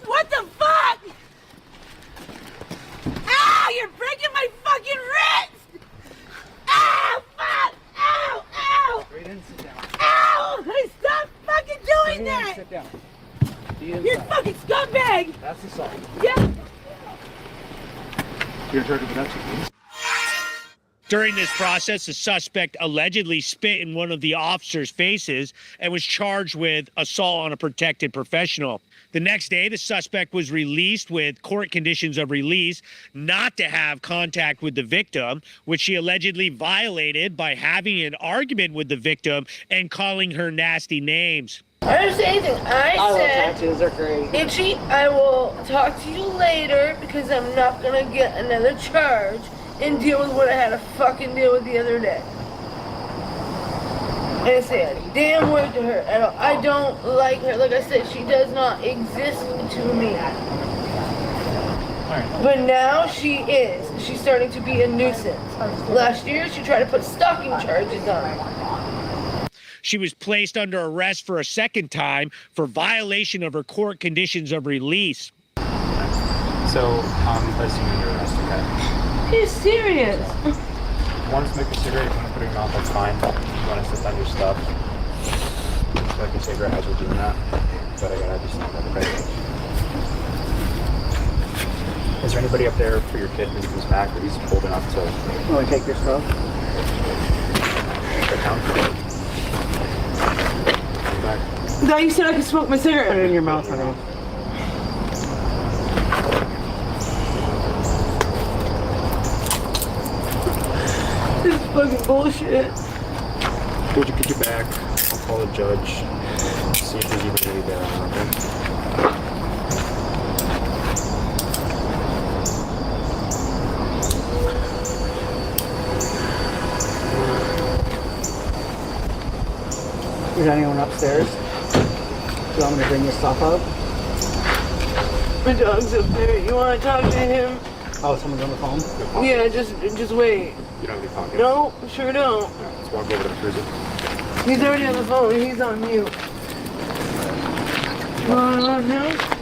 What the fuck? Ow! You're breaking my fucking wrist! Ow! Fuck! Ow! Ow! Straight in, sit down. Ow! Hey, stop fucking doing that! Sit down. You're fucking scumbag! That's assault. Yeah! You're in charge of production. During this process, the suspect allegedly spit in one of the officers' faces and was charged with assault on a protected professional. The next day, the suspect was released with court conditions of release not to have contact with the victim, which she allegedly violated by having an argument with the victim and calling her nasty names. I didn't say anything. I said, tattoos are great. Itchy, I will talk to you later because I'm not gonna get another charge and deal with what I had to fucking deal with the other day. didn't say a damn word to her at all. I don't like her. Like I said, she does not exist to me. But now she is. She's starting to be a nuisance. Last year, she tried to put stalking charges on me. She was placed under arrest for a second time for violation of her court conditions of release. So, I'm placing you under arrest, okay? He's serious. You want to smoke a cigarette, you want to put it in your mouth, that's fine. You want to sit on your stuff. Like a cigarette as we're doing that. But I gotta just not that, okay? Is there anybody up there for your kid when he comes back that he's old enough to... You want to take your stuff? No, you said I could smoke my cigarette. Put it in your mouth, honey. This is fucking bullshit. Would you get your back? I'll call the judge. See if there's even any there, okay? Is anyone upstairs? Do you want me to bring your stuff up? My dog's up there. You want to talk to him? Oh, someone's on the phone? Yeah, just wait. You don't have any pockets? No, sure don't. Let's walk over to the cruiser. He's already on the phone. He's on mute. You want to run now?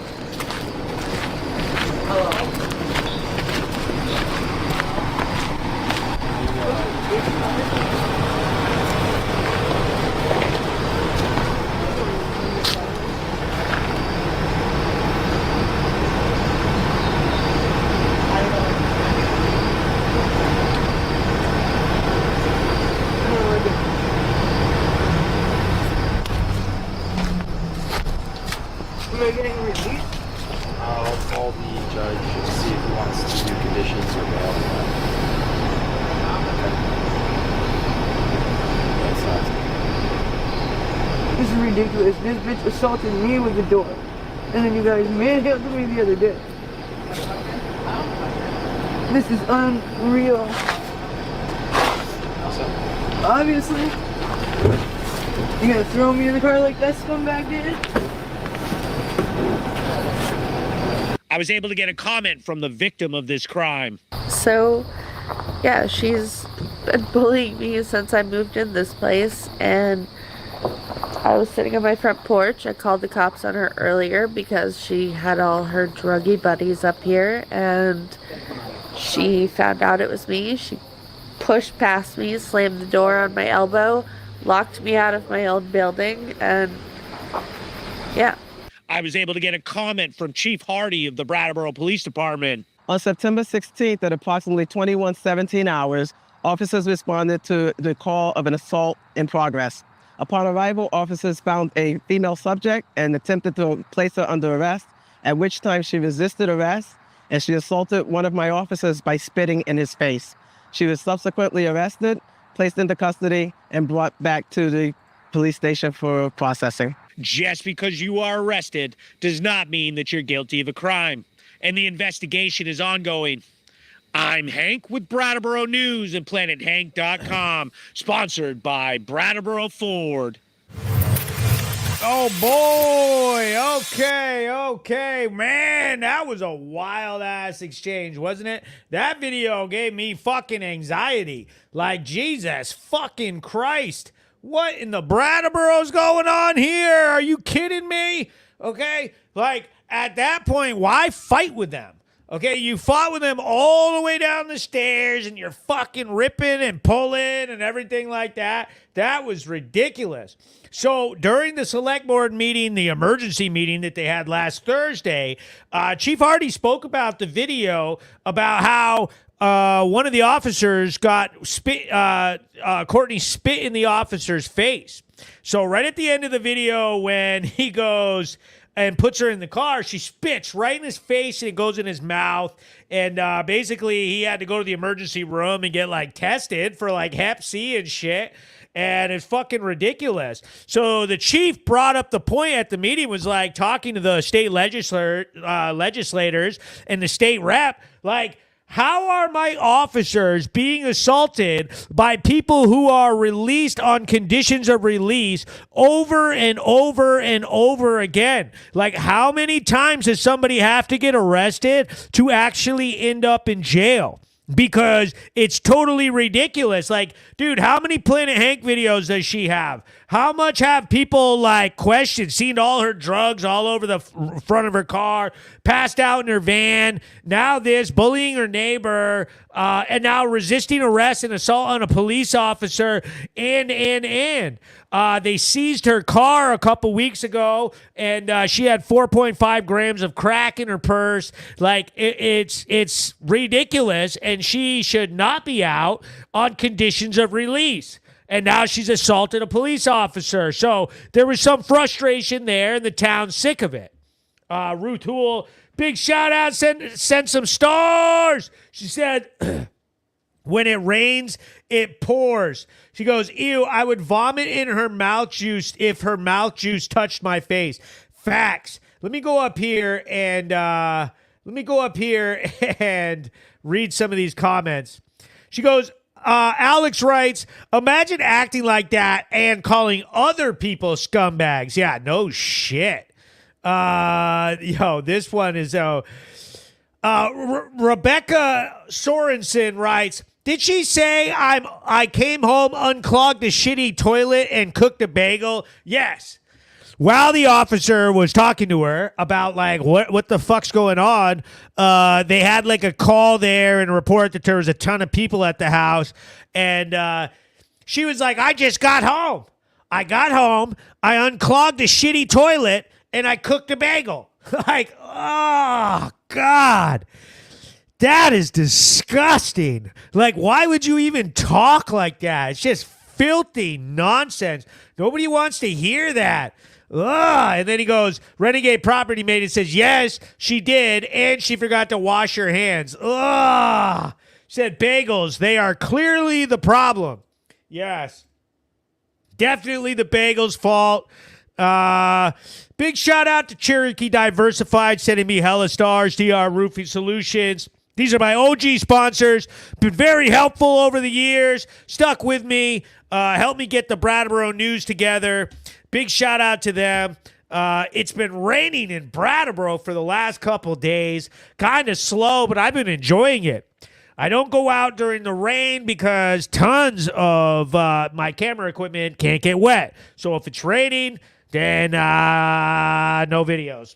Am I getting released? I'll call the judge to see if he wants to do conditions or bail. This is ridiculous. This bitch assaulted me with the door. And then you guys manhandled me the other day. This is unreal. Obviously. You gonna throw me in the car like that scumbag did? I was able to get a comment from the victim of this crime. So, yeah, she's been bullying me since I moved in this place, and I was sitting on my front porch. I called the cops on her earlier because she had all her druggy buddies up here, and she found out it was me. She pushed past me, slammed the door on my elbow, locked me out of my own building, and yeah. I was able to get a comment from Chief Hardy of the Brattleboro Police Department. On September 16th at approximately 21:17 hours, officers responded to the call of an assault in progress. Upon arrival, officers found a female subject and attempted to place her under arrest, at which time she resisted arrest and she assaulted one of my officers by spitting in his face. She was subsequently arrested, placed into custody, and brought back to the police station for processing. Just because you are arrested does not mean that you're guilty of a crime. And the investigation is ongoing. I'm Hank with Brattleboro News and PlanetHank.com, sponsored by Brattleboro Ford. Oh boy, okay, man, that was a wild ass exchange, wasn't it? That video gave me fucking anxiety. Like, Jesus fucking Christ. What in the Brattleboro's going on here? Are you kidding me? Okay, like, at that point, why fight with them? Okay, you fought with them all the way down the stairs and you're fucking ripping and pulling and everything like that. That was ridiculous. So during the select board meeting, the emergency meeting that they had last Thursday, Chief Hardy spoke about the video about how one of the officers got Courtney spit in the officer's face. So right at the end of the video, when he goes and puts her in the car, she spits right in his face and it goes in his mouth. And basically he had to go to the emergency room and get like tested for like Hep C and shit. And it's fucking ridiculous. So the chief brought up the point at the meeting, was like talking to the state legislators and the state rep, like, How are my officers being assaulted by people who are released on conditions of release over and over and over again? Like, how many times does somebody have to get arrested to actually end up in jail? Because it's totally ridiculous. Like, dude, how many Planet Hank videos does she have? How much have people, like, questioned, seen all her drugs all over the front of her car, passed out in her van, now this, bullying her neighbor, and now resisting arrest and assault on a police officer, and. They seized her car a couple weeks ago, and she had 4.5 grams of crack in her purse. Like, it's ridiculous, and she should not be out on conditions of release. And now she's assaulted a police officer. So there was some frustration there, and the town's sick of it. Ruth Hool, big shout out, send some stars. She said, when it rains, it pours. She goes, ew, I would vomit in her mouth juice if her mouth juice touched my face. Facts. Let me go up here and read some of these comments. She goes, Alex writes, imagine acting like that and calling other people scumbags. Yeah, no shit. This one is Rebecca Sorensen writes, did she say I came home, unclogged the shitty toilet, and cooked a bagel? Yes. While the officer was talking to her about, like, what the fuck's going on, they had, like, a call there and a report that there was a ton of people at the house. And she was like, I just got home. I got home, I unclogged the shitty toilet, and I cooked a bagel. Like, oh, God. That is disgusting. Like, why would you even talk like that? It's just filthy nonsense. Nobody wants to hear that. Ugh. And then he goes, Renegade Property Maiden says, yes, she did, and she forgot to wash her hands. Ugh. She said, bagels, they are clearly the problem. Yes. Definitely the bagels' fault. Big shout out to Cherokee Diversified, sending me hella stars, DR Roofing Solutions. These are my OG sponsors. Been very helpful over the years. Stuck with me. Helped me get the Brattleboro News together. Big shout out to them. It's been raining in Brattleboro for the last couple days. Kind of slow, but I've been enjoying it. I don't go out during the rain because tons of my camera equipment can't get wet. So if it's raining, then no videos.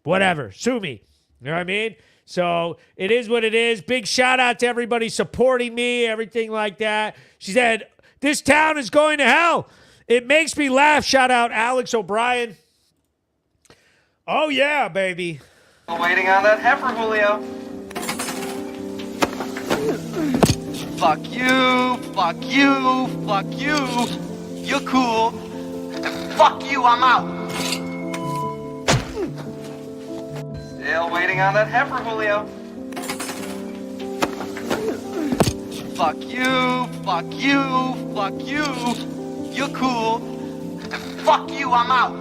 Whatever. Sue me. You know what I mean? So it is what it is. Big shout out to everybody supporting me, everything like that. She said, this town is going to hell. It makes me laugh. Shout out Alex O'Brien. Oh, yeah, baby. Waiting on that heifer, Julio. Fuck you, fuck you, fuck you. You're cool. And fuck you, I'm out. Still waiting on that heifer, Julio. Fuck you, fuck you, fuck you. You're cool. And fuck you, I'm out.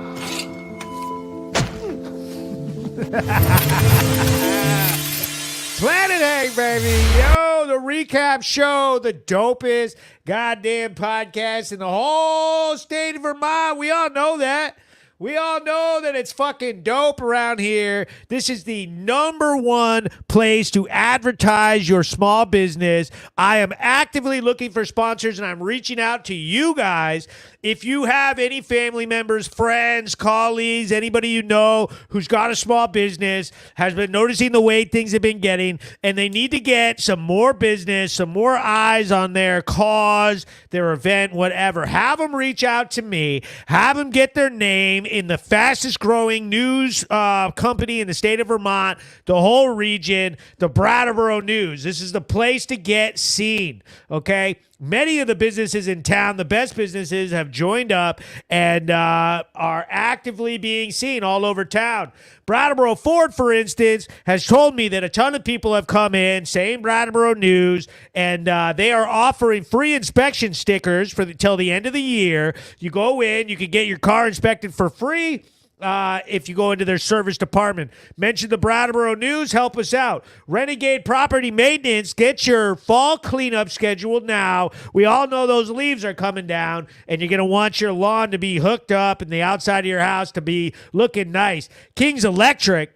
Planet Hank, baby. Yo, the recap show, the dopest goddamn podcast in the whole state of Vermont. We all know that. We all know that it's fucking dope around here. This is the #1 place to advertise your small business. I am actively looking for sponsors, and I'm reaching out to you guys. If you have any family members, friends, colleagues, anybody you know who's got a small business, has been noticing the way things have been getting, and they need to get some more business, some more eyes on their cause, their event, whatever, have them reach out to me. Have them get their name in the fastest growing news company in the state of Vermont, the whole region, the Brattleboro News. This is the place to get seen, okay? Many of the businesses in town, the best businesses, have joined up and are actively being seen all over town. Brattleboro Ford, for instance, has told me that a ton of people have come in saying Brattleboro News, and they are offering free inspection stickers for till the end of the year. You go in, you can get your car inspected for free. if you go into their service department. Mention the Brattleboro News. Help us out. Renegade Property Maintenance. Get your fall cleanup scheduled now. We all know those leaves are coming down, and you're going to want your lawn to be hooked up and the outside of your house to be looking nice. King's Electric.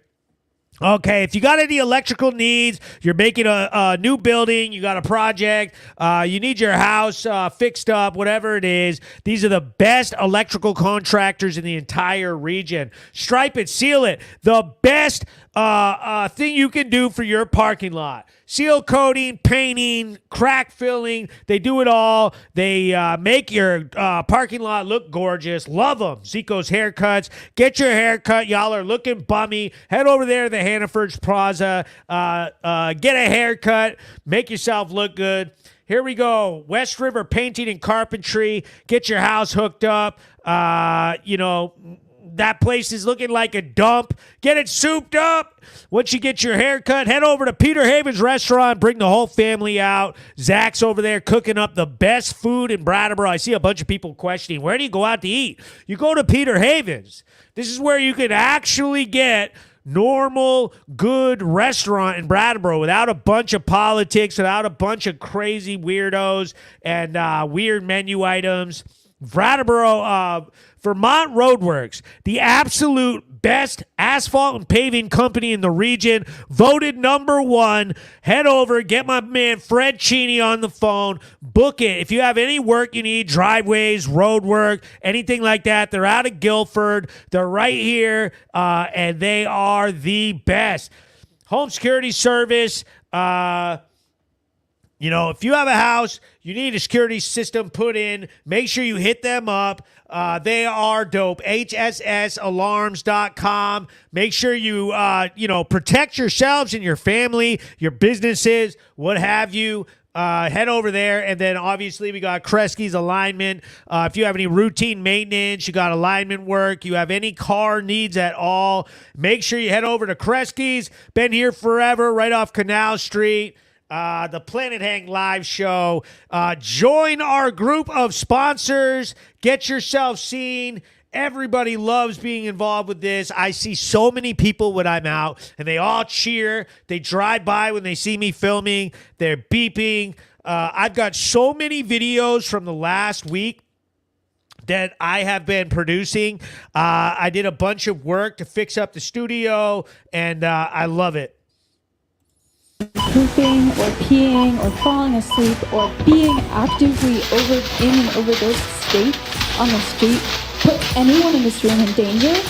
Okay, if you got any electrical needs, you're making a new building, you got a project, you need your house fixed up, whatever it is, these are the best electrical contractors in the entire region. Stripe it, seal it. The best thing you can do for your parking lot. Seal coating, painting, crack filling, they do it all. They make your parking lot look gorgeous. Love them. Zico's Haircuts. Get your haircut. Y'all are looking bummy. Head over there to the Hannaford's Plaza. Get a haircut. Make yourself look good. Here we go. West River Painting and Carpentry. Get your house hooked up. That place is looking like a dump. Get it souped up. Once you get your hair cut, head over to Peter Haven's restaurant. Bring the whole family out. Zach's over there cooking up the best food in Brattleboro. I see a bunch of people questioning, where do you go out to eat? You go to Peter Haven's. This is where you can actually get normal, good restaurant in Brattleboro without a bunch of politics, without a bunch of crazy weirdos and weird menu items. Brattleboro, Vermont Roadworks, the absolute best asphalt and paving company in the region, voted #1. Head over, get my man Fred Cheney on the phone, book it. If you have any work you need, driveways, road work, anything like that, they're out of Guilford. They're right here, and they are the best. Home security service, if you have a house, you need a security system put in, make sure you hit them up. They are dope. HSSalarms.com. Make sure you, protect yourselves and your family, your businesses, what have you. Head over there. And then obviously we got Kresge's Alignment. If you have any routine maintenance, you got alignment work, you have any car needs at all, make sure you head over to Kresge's. Been here forever, right off Canal Street. The Planet Hang live show. Join our group of sponsors. Get yourself seen. Everybody loves being involved with this. I see so many people when I'm out, and they all cheer. They drive by when they see me filming. They're beeping. I've got so many videos from the last week that I have been producing. I did a bunch of work to fix up the studio, and I love it. Pooping or peeing or falling asleep or being actively in an overdose state on the street puts anyone in this room in danger,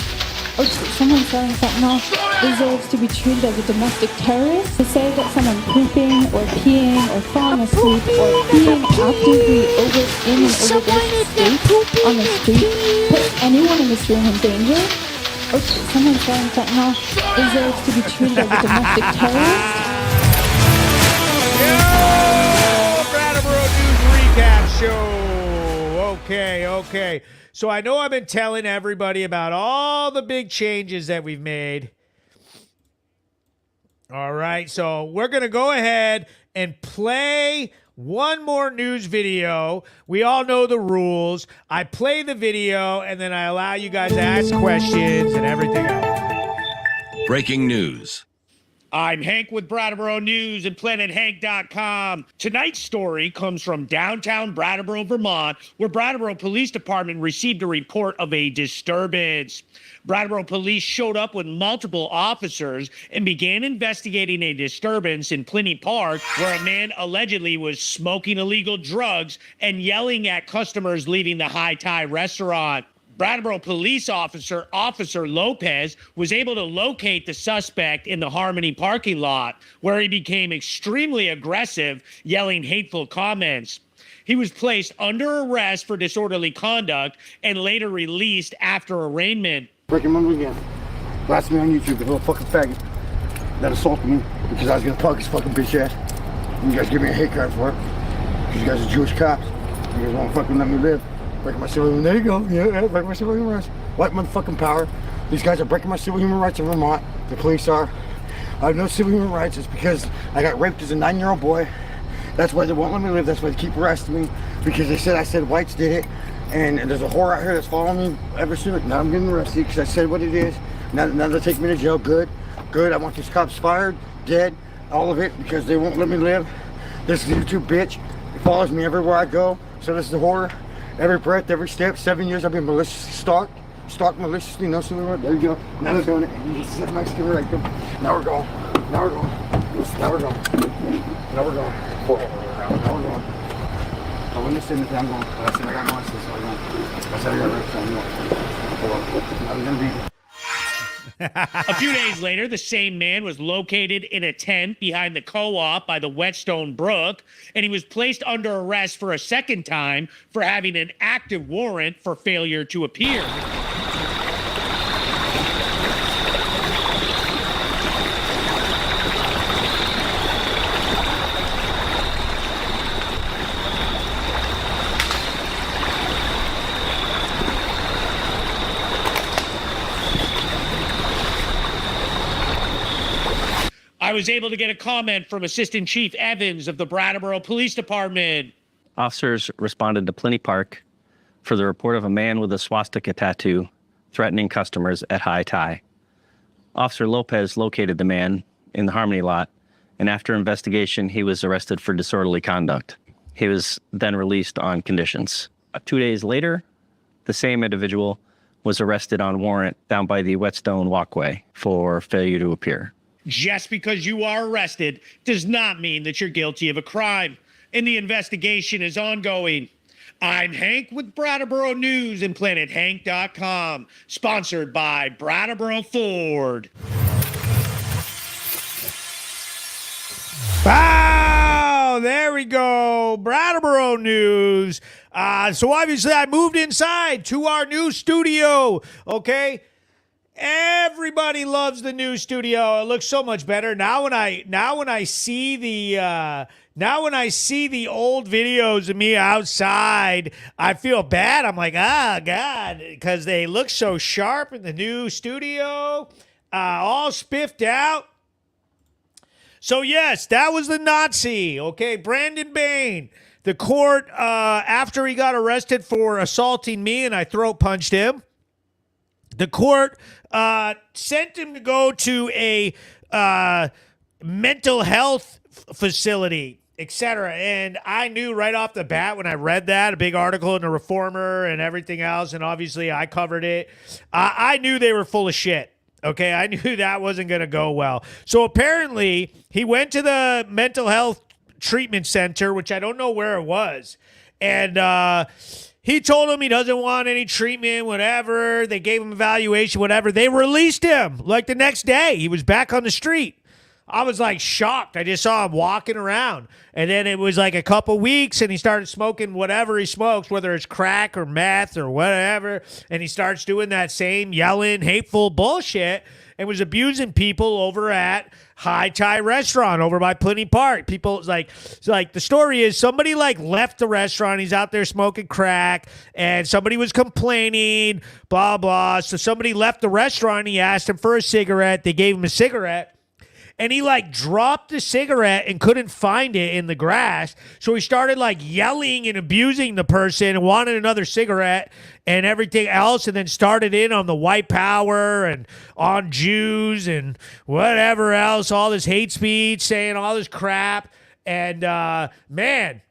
or someone selling fentanyl deserves to be treated as a domestic terrorist. To say that someone pooping or peeing or falling asleep or being actively in an overdose state on the street puts anyone in this room in danger, or someone selling fentanyl deserves to be treated as a domestic terrorist. Brattleboro News Recap Show. Okay. So I know I've been telling everybody about all the big changes that we've made. All right, so we're going to go ahead and play one more news video. We all know the rules. I play the video, and then I allow you guys to ask questions and everything else. Breaking news. I'm Hank with Brattleboro News and PlanetHank.com. Tonight's story comes from downtown Brattleboro, Vermont, where Brattleboro Police Department received a report of a disturbance. Brattleboro police showed up with multiple officers and began investigating a disturbance in Plenty Park, where a man allegedly was smoking illegal drugs and yelling at customers leaving the High Tie restaurant. Brattleboro police officer Lopez was able to locate the suspect in the Harmony parking lot, where he became extremely aggressive, yelling hateful comments. He was placed under arrest for disorderly conduct and later released after arraignment. Breaking my again. Blasted me on YouTube, the little fucking faggot that assaulted me because I was gonna pug his fucking bitch ass. And you guys give me a hate card for it because you guys are Jewish cops. You guys won't fucking let me live. Breaking my civil human rights. There you go. Yeah, breaking my civil human rights. White motherfucking power. These guys are breaking my civil human rights in Vermont. The police are. I have no civil human rights. It's because I got raped as a 9-year-old boy. That's why they won't let me live. That's why they keep arresting me. Because they said I said whites did it. And there's a whore out here that's following me ever since. Now I'm getting arrested because I said what it is. Now they'll take me to jail. Good. I want these cops fired, dead, all of it, because they won't let me live. This YouTube bitch, it follows me everywhere I go. So this is the whore. Every breath, every step. 7 years I've been maliciously stalked maliciously. No, so there you go. Now they're doing it. You just sit next to me right there. Now we're going. Now we're going. Now we're going. Now we're going. Now we're going. I wouldn't have said anything. I'm going. But I said I got monsters, so I'm going. I said I got reps, so I'm going. I'm going to be. A few days later, the same man was located in a tent behind the co-op by the Whetstone Brook, and he was placed under arrest for a second time for having an active warrant for failure to appear. I was able to get a comment from Assistant Chief Evans of the Brattleboro Police Department. Officers responded to Plenty Park for the report of a man with a swastika tattoo threatening customers at high tide. Officer Lopez located the man in the Harmony lot, and after investigation, he was arrested for disorderly conduct. He was then released on conditions. 2 days later, the same individual was arrested on warrant down by the Whetstone walkway for failure to appear. Just because you are arrested does not mean that you're guilty of a crime, and the investigation is ongoing. I'm Hank with Brattleboro News and PlanetHank.com, sponsored by Brattleboro Ford. Wow, there we go. Brattleboro News. So obviously I moved inside to our new studio, okay? Everybody loves the new studio. It looks so much better now. When I see the old videos of me outside, I feel bad. I'm like, God, because they look so sharp in the new studio, all spiffed out. So yes, that was the Nazi. Okay, Brandon Bain. The court, after he got arrested for assaulting me and I throat punched him, the court sent him to go to a mental health facility, etc. And I knew right off the bat when I read that, a big article in the Reformer and everything else, and obviously I covered it, I knew they were full of shit. Okay, I knew that wasn't going to go well. So apparently he went to the mental health treatment center, which I don't know where it was, and he told him he doesn't want any treatment, whatever. They gave him evaluation, whatever. They released him like the next day. He was back on the street. I was like shocked. I just saw him walking around. And then it was like a couple weeks and he started smoking whatever he smokes, whether it's crack or meth or whatever. And he starts doing that same yelling, hateful bullshit and was abusing people over at High Thai restaurant over by Plenty Park. People like the story is somebody like left the restaurant. He's out there smoking crack and somebody was complaining, blah, blah. So somebody left the restaurant. He asked him for a cigarette. They gave him a cigarette. And he like dropped the cigarette and couldn't find it in the grass. So he started like yelling and abusing the person and wanted another cigarette and everything else. And then started in on the white power and on Jews and whatever else, all this hate speech, saying all this crap. And man,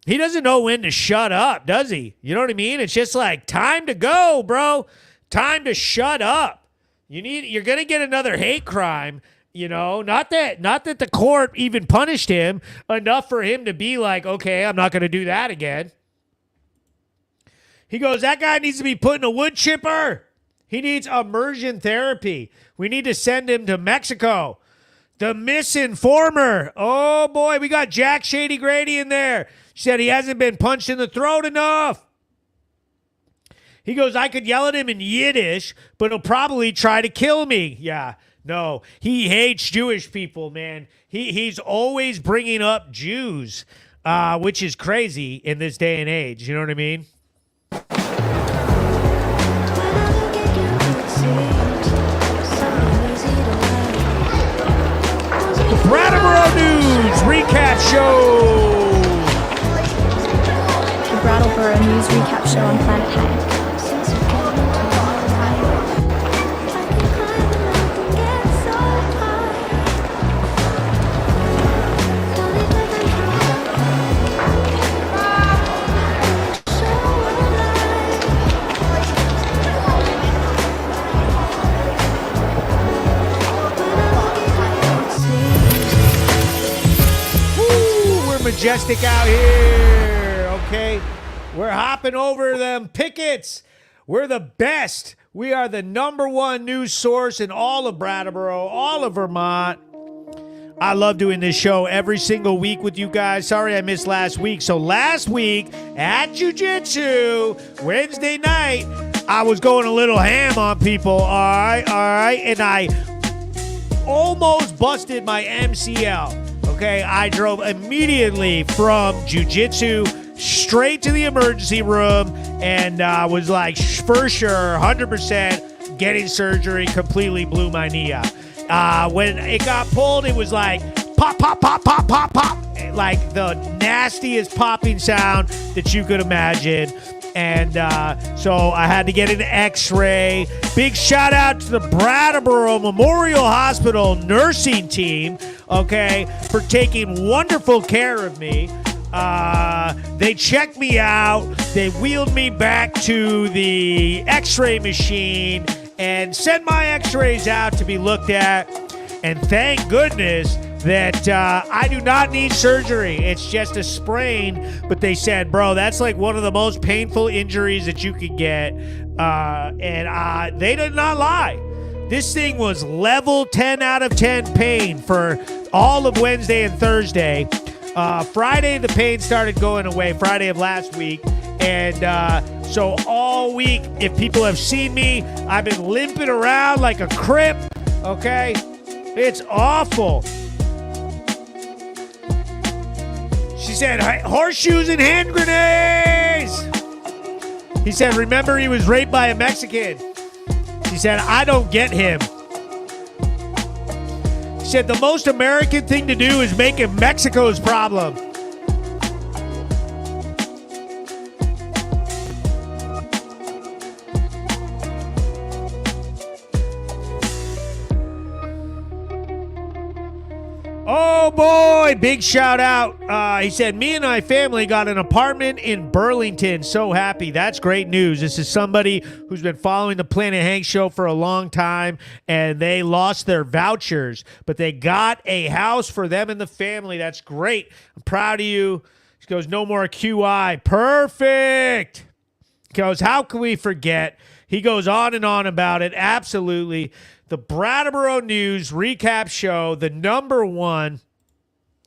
he doesn't know when to shut up, does he? You know what I mean? It's just like time to go, bro. Time to shut up. You're going to get another hate crime. You know, not that the court even punished him enough for him to be like, okay, I'm not going to do that again. He goes, that guy needs to be put in a wood chipper. He needs immersion therapy. We need to send him to Mexico. The misinformer. Oh, boy, we got Jack Shady Grady in there. She said he hasn't been punched in the throat enough. He goes, I could yell at him in Yiddish, but he'll probably try to kill me. Yeah. No, he hates Jewish people, man. He's always bringing up Jews, which is crazy in this day and age. You know what I mean? The Brattleboro News Recap Show. The Brattleboro Brattleboro News Recap Show on Planet High. Majestic out here, okay? We're hopping over them pickets. We're the best. We are the #1 news source in all of Brattleboro, all of Vermont. I love doing this show every single week with you guys. Sorry I missed last week. So last week at Jiu-Jitsu, Wednesday night, I was going a little ham on people, all right? And I almost busted my MCL. Okay, I drove immediately from jiu-jitsu straight to the emergency room and was like, for sure, 100% getting surgery. Completely blew my knee out. When it got pulled, it was like pop, pop, pop, pop, pop, pop. Like the nastiest popping sound that you could imagine. And so I had to get an x-ray. Big shout out to the Brattleboro Memorial Hospital nursing team, okay, for taking wonderful care of me. They checked me out. They wheeled me back to the x-ray machine and sent my x-rays out to be looked at. And thank goodness that I do not need surgery. It's just a sprain. But they said, bro, that's like one of the most painful injuries that you could get. And they did not lie. This thing was level 10 out of 10 pain for all of Wednesday and Thursday. Friday, the pain started going away, Friday of last week. And so all week, if people have seen me, I've been limping around like a crip, okay? It's awful. She said, horseshoes and hand grenades. He said, remember he was raped by a Mexican. She said, I don't get him. She said, the most American thing to do is make it Mexico's problem. Oh boy, big shout out. He said, me and my family got an apartment in Burlington. So happy. That's great news. This is somebody who's been following the Planet Hank show for a long time, and they lost their vouchers, but they got a house for them and the family. That's great. I'm proud of you. He goes, no more QI. Perfect. He goes, how can we forget? He goes on and on about it. Absolutely. The Brattleboro News Recap Show, the #1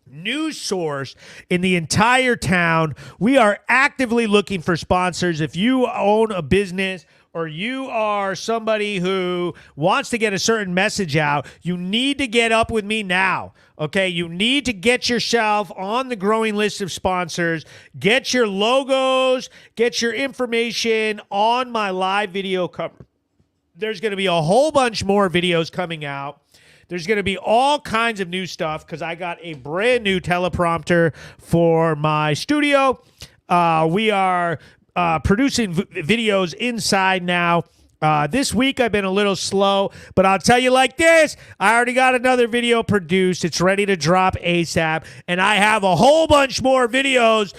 news source in the entire town. We are actively looking for sponsors. If you own a business or you are somebody who wants to get a certain message out, you need to get up with me now. Okay, you need to get yourself on the growing list of sponsors. Get your logos, get your information on my live video cover. There's going to be a whole bunch more videos coming out. There's going to be all kinds of new stuff because I got a brand new teleprompter for my studio. We are producing videos inside now. This week I've been a little slow, but I'll tell you like this. I already got another video produced. It's ready to drop ASAP, and I have a whole bunch more videos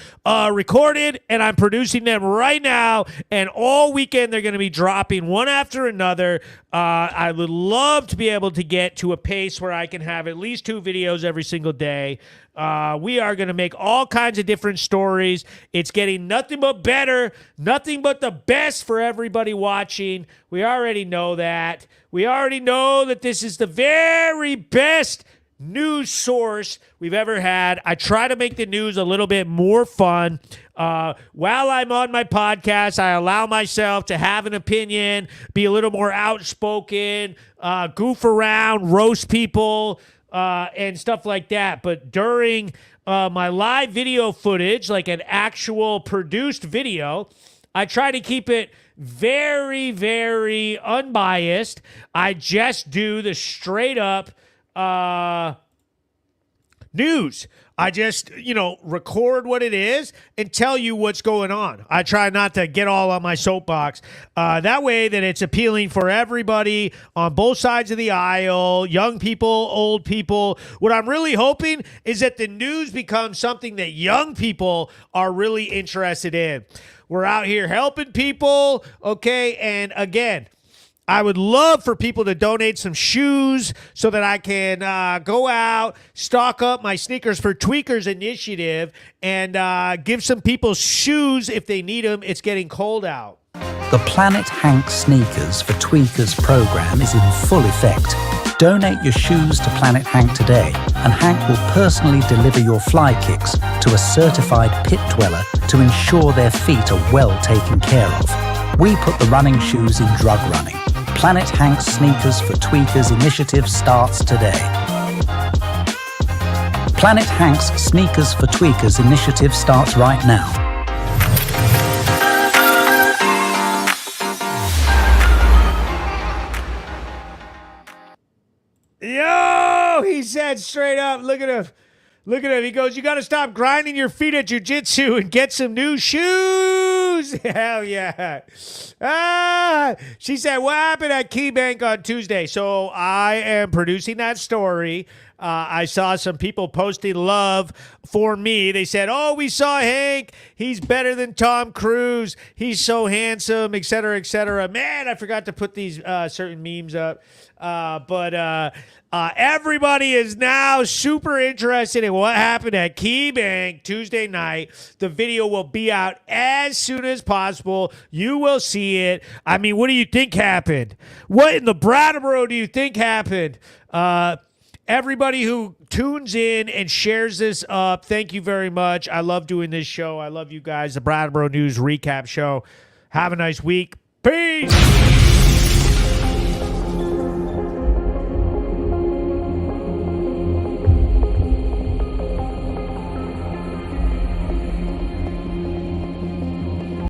recorded, and I'm producing them right now, and all weekend they're going to be dropping one after another. I would love to be able to get to a pace where I can have at least 2 videos every single day. We are going to make all kinds of different stories. It's getting nothing but better, nothing but the best for everybody watching. We already know that. We already know that this is the very best news source we've ever had. I try to make the news a little bit more fun. While I'm on my podcast, I allow myself to have an opinion, be a little more outspoken, goof around, roast people, and stuff like that. But during my live video footage, like an actual produced video, I try to keep it very, very unbiased. I just do the straight up news. I just, record what it is and tell you what's going on. I try not to get all on my soapbox. That way that it's appealing for everybody on both sides of the aisle, young people, old people. What I'm really hoping is that the news becomes something that young people are really interested in. We're out here helping people, okay? And again, I would love for people to donate some shoes so that I can go out, stock up my Sneakers for Tweakers initiative, and give some people shoes if they need them. It's getting cold out. The Planet Hank Sneakers for Tweakers program is in full effect. Donate your shoes to Planet Hank today, and Hank will personally deliver your fly kicks to a certified pit dweller to ensure their feet are well taken care of. We put the running shoes in drug running. Planet Hank Sneakers for Tweakers initiative starts today. Planet Hank's Sneakers for Tweakers initiative starts right now. Yo, he said straight up, look at him. Look at him. He goes, you got to stop grinding your feet at jiu-jitsu and get some new shoes. Hell yeah. She said, what happened at Key Bank on Tuesday? So I am producing that story. I saw some people posting love for me. They said, oh, we saw Hank. He's better than Tom Cruise. He's so handsome, et cetera, et cetera. Man, I forgot to put these certain memes up. But everybody is now super interested in what happened at Key Bank Tuesday night. The video will be out as soon as possible. You will see it. I mean, what do you think happened? What in the Brattleboro do you think happened? Everybody who tunes in and shares this up, thank you very much. I love doing this show. I love you guys. The Brattleboro News Recap Show. Have a nice week. Peace.